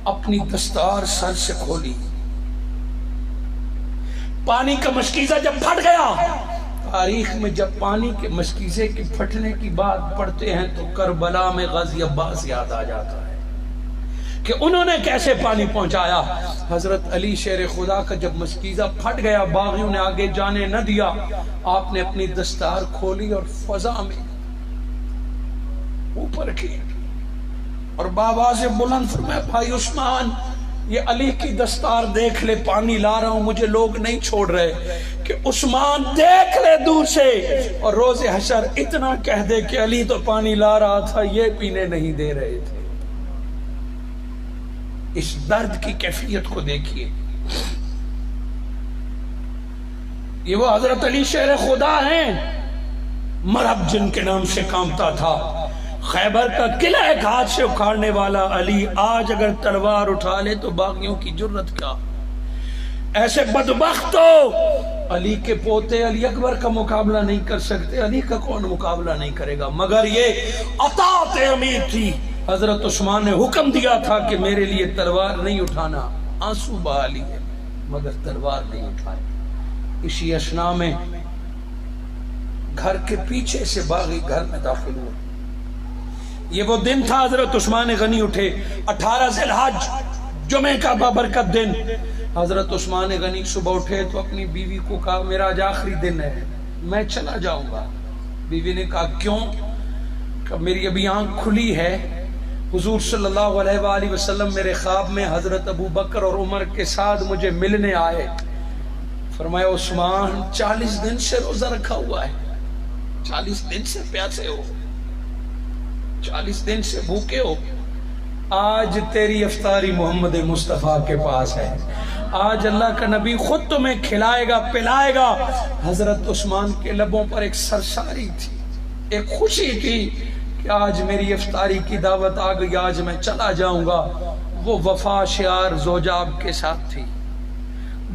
اپنی دستار سر سے کھولی، پانی کا مشکیزہ جب پھٹ گیا۔ تاریخ میں جب پانی کے مشکیزے کے پھٹنے کی بات پڑھتے ہیں تو کربلا میں غازی عباس یاد آ جاتا ہے کہ انہوں نے کیسے پانی پہنچایا۔ حضرت علی شیر خدا کا جب مشکیزہ پھٹ گیا، باغیوں نے آگے جانے نہ دیا، آپ نے اپنی دستار کھولی اور فضا میں اوپر کی اور بابا سے بلند فرمایا بھائی عثمان، یہ علی کی دستار دیکھ لے، پانی لا رہا ہوں، مجھے لوگ نہیں چھوڑ رہے، کہ عثمان دیکھ لے دور سے اور روز حشر اتنا کہہ دے کہ علی تو پانی لا رہا تھا، یہ پینے نہیں دے رہے تھے۔ اس درد کی کیفیت کو دیکھیے۔ یہ وہ حضرت علی شیر خدا ہیں، مرب جن کے نام سے کامتا تھا، خیبر کا قلعہ ایک ہاتھ سے اکھاڑنے والا علی آج اگر تلوار اٹھا لے تو باغیوں کی جرت کیا۔ ایسے بدبختو علی کے پوتے علی اکبر کا مقابلہ نہیں کر سکتے، علی کا کون مقابلہ نہیں کرے گا؟ مگر یہ اطاعت امیر تھی۔ حضرت عثمان نے حکم دیا تھا کہ میرے لیے تلوار نہیں اٹھانا، آنسو بہا لیے مگر تلوار نہیں اٹھائے۔ اسی اشنا میں گھر کے پیچھے سے باغی گھر میں داخل ہوئے۔ یہ وہ دن تھا حضرت عثمان غنی اٹھے، 18 ذی الحج جمعہ کا بابرکت دن۔ حضرت عثمان غنی صبح اٹھے تو اپنی بیوی کو کہا میرا آج آخری دن ہے، میں چلا جاؤں گا۔ بیوی نے کہا کیوں؟ کہ میری ابھی آنکھ کھلی ہے، حضور صلی اللہ علیہ وآلہ وسلم میرے خواب میں حضرت ابو بکر اور عمر کے ساتھ مجھے ملنے آئے۔ فرمایا عثمان 40 دن سے روزہ رکھا ہوا ہے، 40 دن سے پیاسے ہو، 40 دن سے بھوکے ہو، آج تیری افطاری محمد مصطفیٰ کے پاس ہے، آج اللہ کا نبی خود تمہیں کھلائے گا پلائے گا۔ حضرت عثمان کے لبوں پر ایک سرساری تھی، ایک خوشی تھی کہ آج میری افطاری کی دعوت آ گئی، آج میں چلا جاؤں گا۔ وہ وفا شعار زوجاب کے ساتھ تھی۔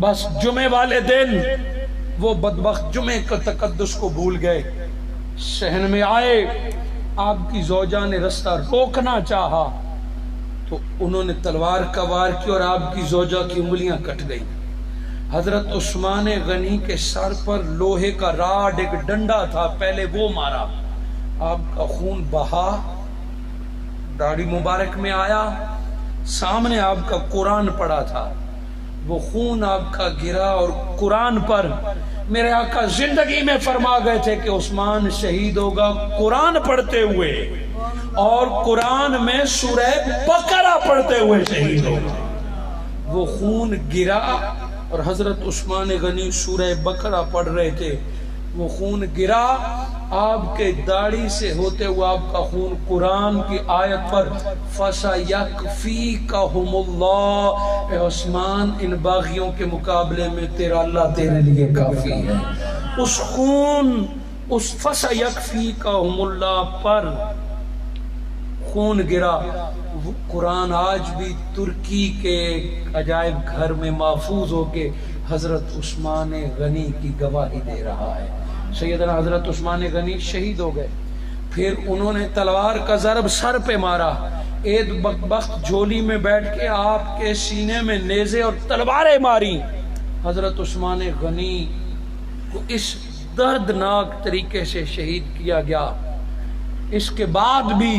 بس جمعے والے دن وہ بدبخت جمعے کا تقدس کو بھول گئے، صحن میں آئے، آپ کی زوجہ نے رستہ روکنا چاہا تو انہوں نے تلوار کا وار کی اور آپ کی زوجہ کی انگلیاں کٹ گئی۔ حضرت عثمان غنی کے سر پر لوہے کا راڈ ایک ڈنڈا تھا، پہلے وہ مارا، آپ کا خون بہا، داڑھی مبارک میں آیا، سامنے آپ کا قرآن پڑا تھا، وہ خون آپ کا گرا اور قرآن پر میرے آقا زندگی میں فرما گئے تھے کہ عثمان شہید ہوگا قرآن پڑھتے ہوئے، اور قرآن میں سورہ بقرہ پڑھتے ہوئے شہید ہوگا۔ وہ خون گرا اور حضرت عثمان غنی سورہ بقرہ پڑھ رہے تھے، وہ خون گرا، آپ کے داڑھی سے ہوتے ہوئے آپ کا خون قرآن کی آیت پر فَسَيَكْفِيكَهُمُ اللَّهُ، اے عثمان ان باغیوں کے مقابلے میں تیرا اللہ تیرے لیے کافی ہے۔ اس خون، اس فَسَيَكْفِيكَهُمُ اللَّهُ پر خون گرا۔ وہ قرآن آج بھی ترکی کے عجائب گھر میں محفوظ ہو کے حضرت عثمان غنی کی گواہی دے رہا ہے۔ سیدنا حضرت عثمان غنی شہید ہو گئے، پھر انہوں نے تلوار کا ضرب سر پہ مارا، ایک بدبخت جھولی میں بیٹھ کے آپ کے سینے میں نیزے اور تلواریں ماری۔ حضرت عثمان غنی کو اس دردناک طریقے سے شہید کیا گیا۔ اس کے بعد بھی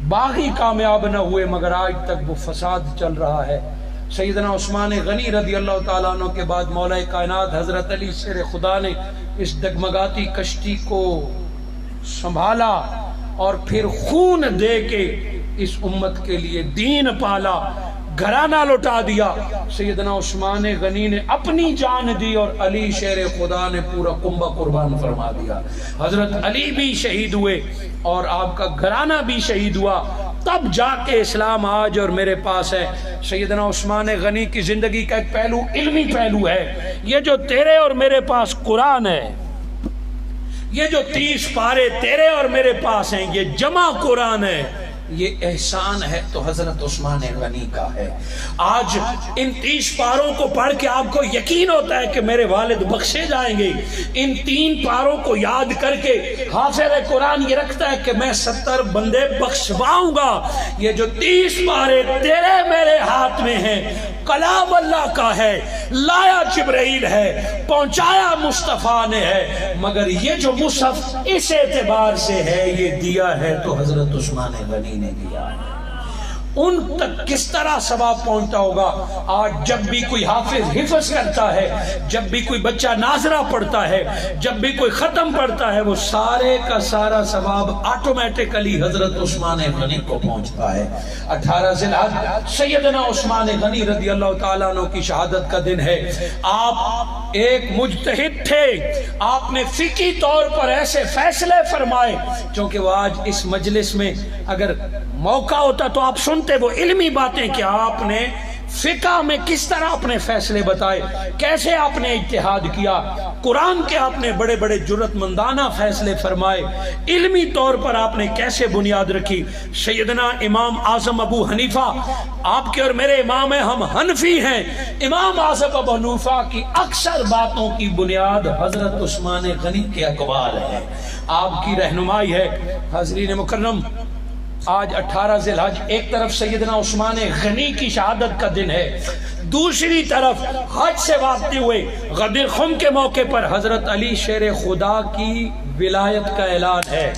باغی کامیاب نہ ہوئے، مگر آج تک وہ فساد چل رہا ہے۔ سیدنا عثمان غنی رضی اللہ تعالیٰ عنہ کے بعد مولا کائنات حضرت علی شیر خدا نے اس ڈگمگاتی کشتی کو سنبھالا اور پھر خون دے کے اس امت کے لیے دین پالا، گھرانہ لٹا دیا۔ سیدنا عثمان غنی نے اپنی جان دی اور علی شیر خدا نے پورا کنبہ قربان فرما دیا۔ حضرت علی بھی شہید ہوئے اور آپ کا گھرانہ بھی شہید ہوا، تب جا کے اسلام آج اور میرے پاس ہے۔ سیدنا عثمان غنی کی زندگی کا ایک پہلو علمی پہلو ہے، یہ جو تیرے اور میرے پاس قرآن ہے، یہ جو 30 پارے تیرے اور میرے پاس ہیں، یہ جمع قرآن ہے، یہ احسان ہے تو حضرت عثمان غنی کا ہے۔ آج ان 30 پاروں کو پڑھ کے آپ کو یقین ہوتا ہے کہ میرے والد بخشے جائیں گے۔ ان 3 پاروں کو یاد کر کے حافظ قرآن یہ رکھتا ہے کہ میں 70 بندے بخشواؤں گا۔ یہ جو 30 پارے تیرے میرے ہاتھ میں ہیں، کلام اللہ کا ہے، لایا جبرائیل ہے، پہنچایا مصطفیٰ نے ہے، مگر یہ جو مصحف اس اعتبار سے ہے، یہ دیا ہے تو حضرت عثمان غنی نے دیا ہے۔ ان تک کس طرح ثواب پہنچتا ہوگا. آج جب بھی کوئی حافظ حفظ کرتا ہے، جب بھی کوئی بچہ ناظرہ پڑھتا ہے، جب بھی کوئی ختم پڑھتا ہے، وہ سارے کا سارا ثواب آٹومیٹکلی حضرت عثمان غنی کو پہنچتا ہے. 18 ذی الحج سیدنا عثمان غنی رضی اللہ تعالیٰ عنہ کی شہادت کا دن ہے. آپ ایک مجتہد تھے، آپ نے فقہی طور پر ایسے فیصلے فرمائے. چونکہ وہ آج اس مجلس میں اگر موقع ہوتا تو آپ سنتے وہ علمی باتیں کہ آپ نے فقہ میں کس طرح اپنے فیصلے بتائے، کیسے آپ نے اجتہاد کیا، قرآن کے آپ نے بڑے بڑے جرأت مندانہ فیصلے فرمائے، علمی طور پر آپ نے کیسے بنیاد رکھی. سیدنا امام اعظم ابو حنیفہ، آپ کے اور میرے امام ہیں، ہم حنفی ہیں. امام اعظم ابو حنیفہ کی اکثر باتوں کی بنیاد حضرت عثمان غنی کے اقوال ہے، آپ کی رہنمائی ہے. حاضرین مکرم، آج 18 ذی الحج ایک طرف سیدنا عثمان غنی کی شہادت کا دن ہے، دوسری طرف حج سے واپسی ہوئے غدیر خم کے موقع پر حضرت علی شیر خدا کی ولایت کا اعلان ہے.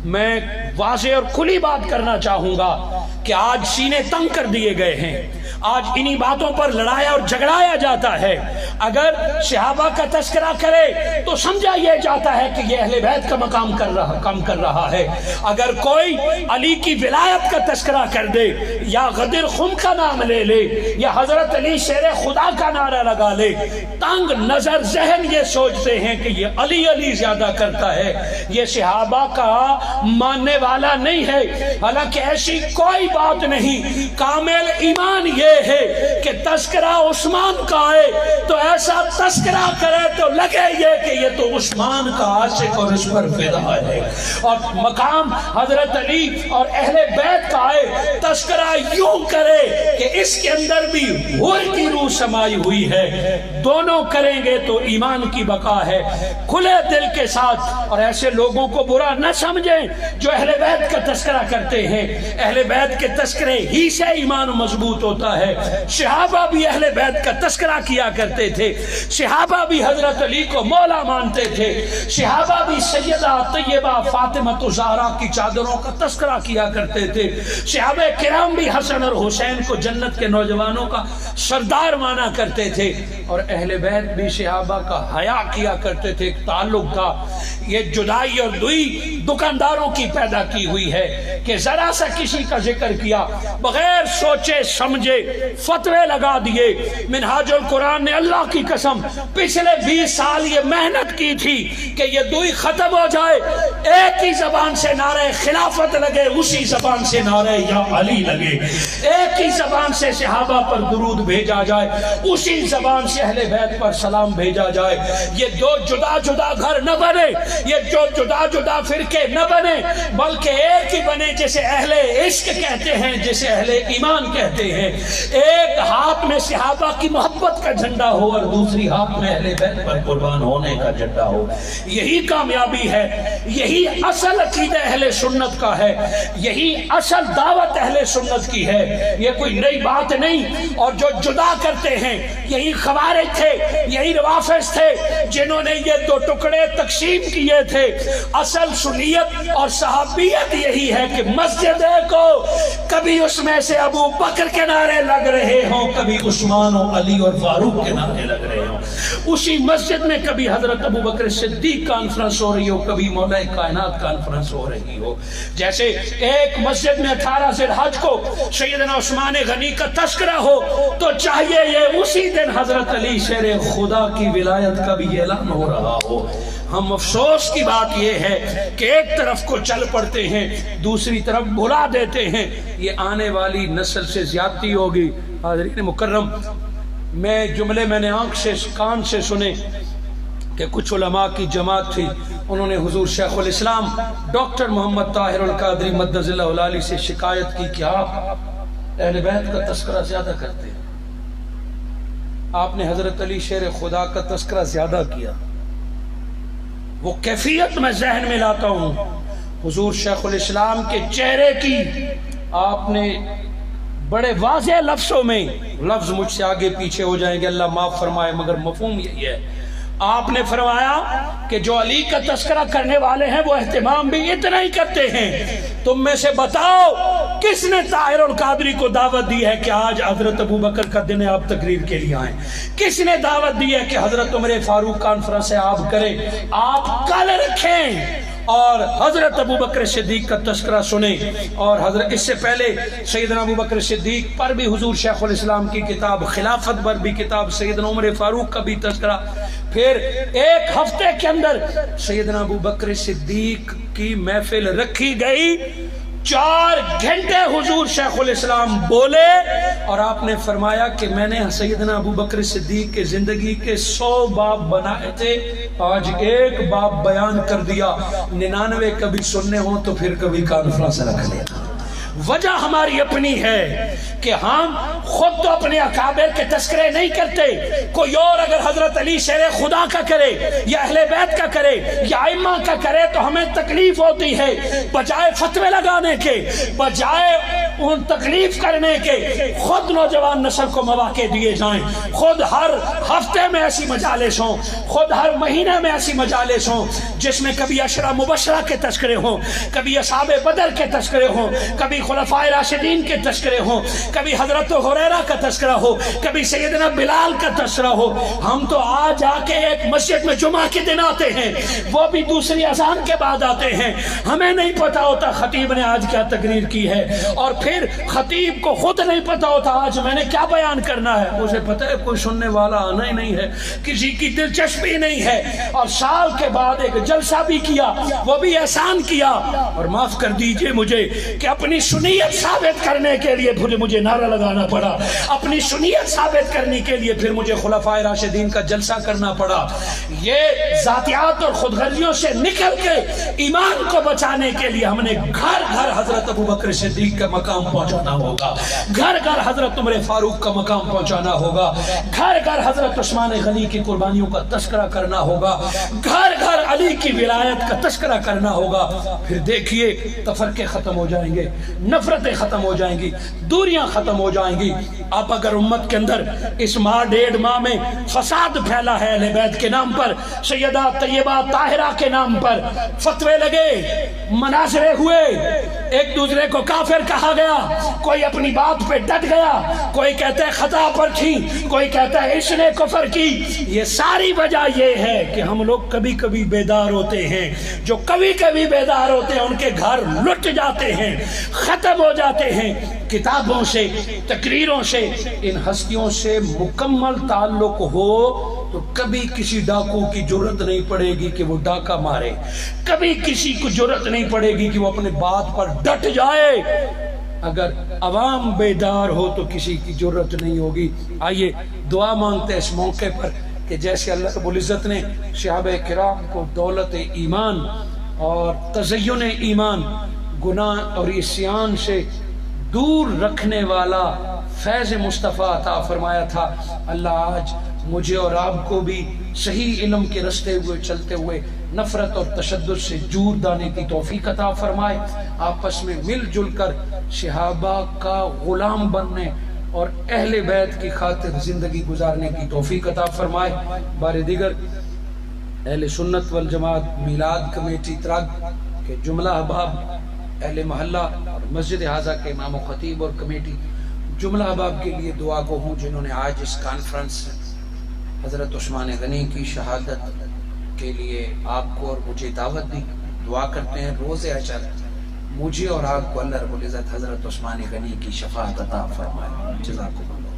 میں واضح اور کھلی بات کرنا چاہوں گا کہ آج سینے تنگ کر دیے گئے ہیں، آج انہی باتوں پر لڑایا اور جھگڑایا جاتا ہے. اگر صحابہ کا تذکرہ کرے تو سمجھا یہ جاتا ہے کہ یہ اہل بیت کا مقام کم کر رہا ہے. اگر کوئی علی کی ولایت کا تذکرہ کر دے یا غدیر خم کا نام لے لے یا حضرت علی شیر خدا کا نعرہ لگا لے، تنگ نظر ذہن یہ سوچتے ہیں کہ یہ علی زیادہ کرتا ہے، یہ صحابہ کا ماننے والا نہیں ہے. حالانکہ ایسی کوئی بات نہیں. کامل ایمان یہ ہے کہ تذکرہ عثمان کا ہے تو ایسا تذکرہ کرے تو لگے یہ کہ یہ تو عثمان کا عاشق اور اس پر فدا ہے. اور مقام حضرت علی اور اہل بیت کا ہے، تذکرہ یوں کرے کہ اس کے اندر بھی حور کی روح سمائی ہوئی ہے. دونوں کریں گے تو ایمان کی بقا ہے. کھلے دل کے ساتھ، اور ایسے لوگوں کو برا نہ سمجھیں جو اہل بیت کا تذکرہ کرتے ہیں. اہل بیت کے تذکرے ہی سے ایمان مضبوط ہوتا ہے. صحابہ بھی اہل بیت کا تذکرہ کیا کرتے تھے، صحابہ بھی حضرت علی کو مولا مانتے تھے، صحابہ بھی سیدہ طیبہ فاطمہ الزہرا کی چادروں کا تذکرہ کیا کرتے تھے. صحابہ کرام بھی حسن اور حسین کو جنت کے نوجوانوں کا سردار مانا کرتے تھے. اور اہل بیت بھی صحابہ کا حیا کیا کرتے تھے. ایک تعلق تھا. یہ جدائی اور دوئی دکانداروں کی پیدا کی ہوئی ہے کہ ذرا سا کسی کا ذکر کیا، بغیر سوچے سمجھے فتوے لگا دیے. منہاج القرآن نے اللہ کی قسم پچھلے 20 سال یہ محنت کی تھی کہ یہ دوئی ختم ہو جائے، ایک ہی زبان سے نعرہ خلافت لگے، اسی زبان سے نعرہ یا علی لگے، ایک ہی زبان سے صحابہ پر درود بھیجا جائے، اسی زبان سے اہل بیت پر سلام بھیجا جائے. یہ دو جدا جدا گھر نہ بنے، یہ جو جدا جدا فرقے نہ بنے، بلکہ ایک ہی بنے جسے اہل عشق کہتے ہیں، جسے اہل ایمان کہتے ہیں. ایک ہاتھ میں صحابہ کی محبت کا جھنڈا ہو اور دوسری ہاتھ میں اہل بیت پر قربان ہونے کا جھنڈا ہو. یہی کامیابی ہے، یہی اصل عقیدہ اہل سنت کا ہے، یہی اصل دعوت اہل سنت کی ہے. یہ کوئی نئی بات نہیں. اور جو جدا کرتے ہیں یہی خوارج تھے، یہی روافض تھے جنہوں نے یہ دو ٹکڑے تقسیم کیے تھے. اصل سنیت اور صحابیت یہی ہے کہ مسجد کو کبھی اس میں سے ابو بکر کے نعرے لگ رہے ہوں، کبھی عثمان و علی اور فاروق کے نعرے لگ رہے ہوں. اسی مسجد میں کبھی حضرت ابو بکر صدیق کانفرنس ہو رہی ہو، کبھی مولا کائنات کانفرنس ہو رہی ہو. جیسے ایک مسجد میں 18 ذی الحج کو سیدنا عثمان غنی کا تذکرہ ہو تو چاہیے یہ اسی دن حضرت علی شیر خدا کی ولایت کا بھی اعلان ہو رہا ہو. ہم افسوس کی بات یہ ہے کہ ایک طرف کو چل پڑتے ہیں، دوسری طرف بھلا دیتے ہیں. یہ آنے والی نسل سے زیادتی ہوگی. حاضرین مکرم، میں جملے میں نے آنکھ سے کان سے سنے کہ کچھ علماء کی جماعت تھی، انہوں نے حضور شیخ الاسلام ڈاکٹر محمد طاہر القادری مدظ اللہ العالی سے شکایت کی کہ آپ اہل بیت کا تذکرہ زیادہ کرتے ہیں، آپ نے حضرت علی شیر خدا کا تذکرہ زیادہ کیا. وہ کیفیت میں ذہن میں لاتا ہوں. حضور شیخ الاسلام کے چہرے کی آپ نے بڑے واضح لفظوں میں، لفظ مجھ سے آگے پیچھے ہو جائیں گے اللہ معاف فرمائے، مگر مفہوم یہی ہے، آپ نے فرمایا کہ جو علی کا تذکرہ کرنے والے ہیں وہ اہتمام بھی اتنا ہی کرتے ہیں. تم میں سے بتاؤ کس نے طاہر القادری کو دعوت دی ہے کہ آج حضرت ابو بکر کا دن ہے آپ تقریر کے لیے آئیں؟ کس نے دعوت دی ہے کہ حضرت عمر فاروق کانفرنس ہے آپ کریں؟ آپ کل رکھیں اور حضرت ابو بکر صدیق کا تذکرہ سنیں. اور حضرت اس سے پہلے سیدنا ابو بکر صدیق پر بھی حضور شیخ الاسلام کی کتاب، خلافت پر بھی کتاب، سیدنا عمر فاروق کا بھی تذکرہ. پھر ایک ہفتے کے اندر سیدنا ابو بکر صدیق کی محفل رکھی گئی. 4 گھنٹے حضور شیخ الاسلام بولے اور آپ نے فرمایا کہ میں نے سیدنا ابو بکر صدیق کے زندگی کے 100 باب بنائے تھے، آج 1 باب بیان کر دیا. 99 کبھی سننے ہوں تو پھر کبھی کانفرنس رکھ لینا. وجہ ہماری اپنی ہے کہ ہم خود تو اپنے اکابر کے تذکرے نہیں کرتے. کوئی اور اگر حضرت علی شیر خدا کا کرے یا اہل بیت کا کرے یا ائمہ کا کرے تو ہمیں تکلیف ہوتی ہے. بجائے فتوے لگانے کے، بجائے ان تکلیف کرنے کے، خود نوجوان نسل کو مواقع دیے جائیں. خود ہر ہفتے میں ایسی مجالس ہوں، خود ہر مہینے میں ایسی مجالس ہوں جس میں کبھی عشرہ مبشرہ کے تذکرے ہوں، کبھی اصحاب بدر کے تذکرے ہوں، کبھی خلفائے راشدین کے تذکرے ہوں، کبھی حضرت ہریرہ کا تذکرہ ہو، کبھی سیدنا بلال کا تذکرہ ہو. ہم تو آج آ کے ایک مسجد میں جمعہ کے دن آتے ہیں، وہ بھی دوسری اذان کے بعد آتے ہیں. ہمیں نہیں پتا ہوتا خطیب نے آج کیا تقریر کی ہے، اور پھر خطیب کو خود نہیں پتا ہوتا آج میں نے کیا بیان کرنا ہے. اسے پتا ہے کوئی سننے والا آنا ہی نہیں ہے، کسی کی دلچسپی نہیں ہے. اور سال کے بعد ایک جلسہ بھی کیا، وہ بھی احسان کیا. اور معاف کر دیجئے مجھے کہ اپنی سنیت ثابت کرنے کے لیے پھر مجھے نعرہ لگانا پڑا، اپنی سنیت ثابت کرنے کے لیے پھر مجھے خلفائے راشدین کا جلسہ کرنا پڑا. یہ ذاتیات اور خود غرضیوں سے نکل کے ایمان کو بچانے کے لیے ہم نے گھر گھر حضرت ابو بکر صدیق کا مقام پہنچانا ہوگا، گھر گھر حضرت عمر فاروق کا مقام پہنچانا ہوگا، گھر گھر حضرت عثمان غنی کی قربانیوں کا تذکرہ کرنا ہوگا، گھر گھر علی کی ولایت کا تذکرہ کرنا ہوگا. پھر دیکھیے تفرقے ختم ہو جائیں گے، نفرتیں ختم ہو جائیں گی، دوریاں ختم ہو جائیں گی. اب اگر امت کے اندر اس ماہ 1.5 ماہ میں فساد پھیلا ہے اہل بیت کے نام پر، سیدہ طیبہ طاہرہ کے نام پر فتوے لگے، مناظرے ہوئے، ایک دوسرے کو کافر کہا گیا، کوئی اپنی بات پہ ڈٹ گیا، کوئی کہتا ہے خطا پر تھی، کوئی کہتا ہے اس نے کفر کی. یہ ساری وجہ یہ ہے کہ ہم لوگ کبھی کبھی بیدار ہوتے ہیں. جو کبھی کبھی بیدار ہوتے ہیں ان کے گھر لٹ جاتے ہیں، ختم ہو جاتے ہیں. کتابوں سے، تقریروں سے، ان ہستیوں سے مکمل تعلق ہو تو کبھی کسی ڈاکو کی جرت نہیں پڑے گی کہ وہ ڈاکہ مارے، کبھی کسی کو جرت نہیں پڑے گی کہ وہ اپنے بات پر ڈٹ جائے. اگر عوام بیدار ہو تو کسی کی جرت نہیں ہوگی. آئیے دعا مانگتے ہیں اس موقع پر کہ جیسے اللہ رب العزت نے صحابہ کرام کو دولت ایمان اور تزین ایمان، گناہ اور عصیان سے دور رکھنے والا فیض مصطفیٰ عطا فرمایا تھا، اللہ آج مجھے اور آپ کو بھی صحیح علم کے رستے ہوئے چلتے ہوئے نفرت اور تشدد سے دور جانے کی توفیق عطا فرمائے. آپس میں مل جل کر صحابہ کا غلام بننے اور اہل بیت کی خاطر زندگی گزارنے کی توفیق عطا فرمائے. بار دیگر اہل سنت والجماعت میلاد کمیٹی ترگ کے جملہ احباب، اہل محلہ اور مسجد حاضہ کے امام و خطیب اور کمیٹی جملہ احباب کے لیے دعا کو ہوں جنہوں نے آج اس کانفرنس حضرت عثمان غنی کی شہادت کے لیے آپ کو اور مجھے دعوت دی. دعا کرتے ہیں روز حشر مجھے اور آپ کو اللہ رب العزت حضرت عثمان غنی کی شفاعت عطا فرمائے. جزاکم اللہ.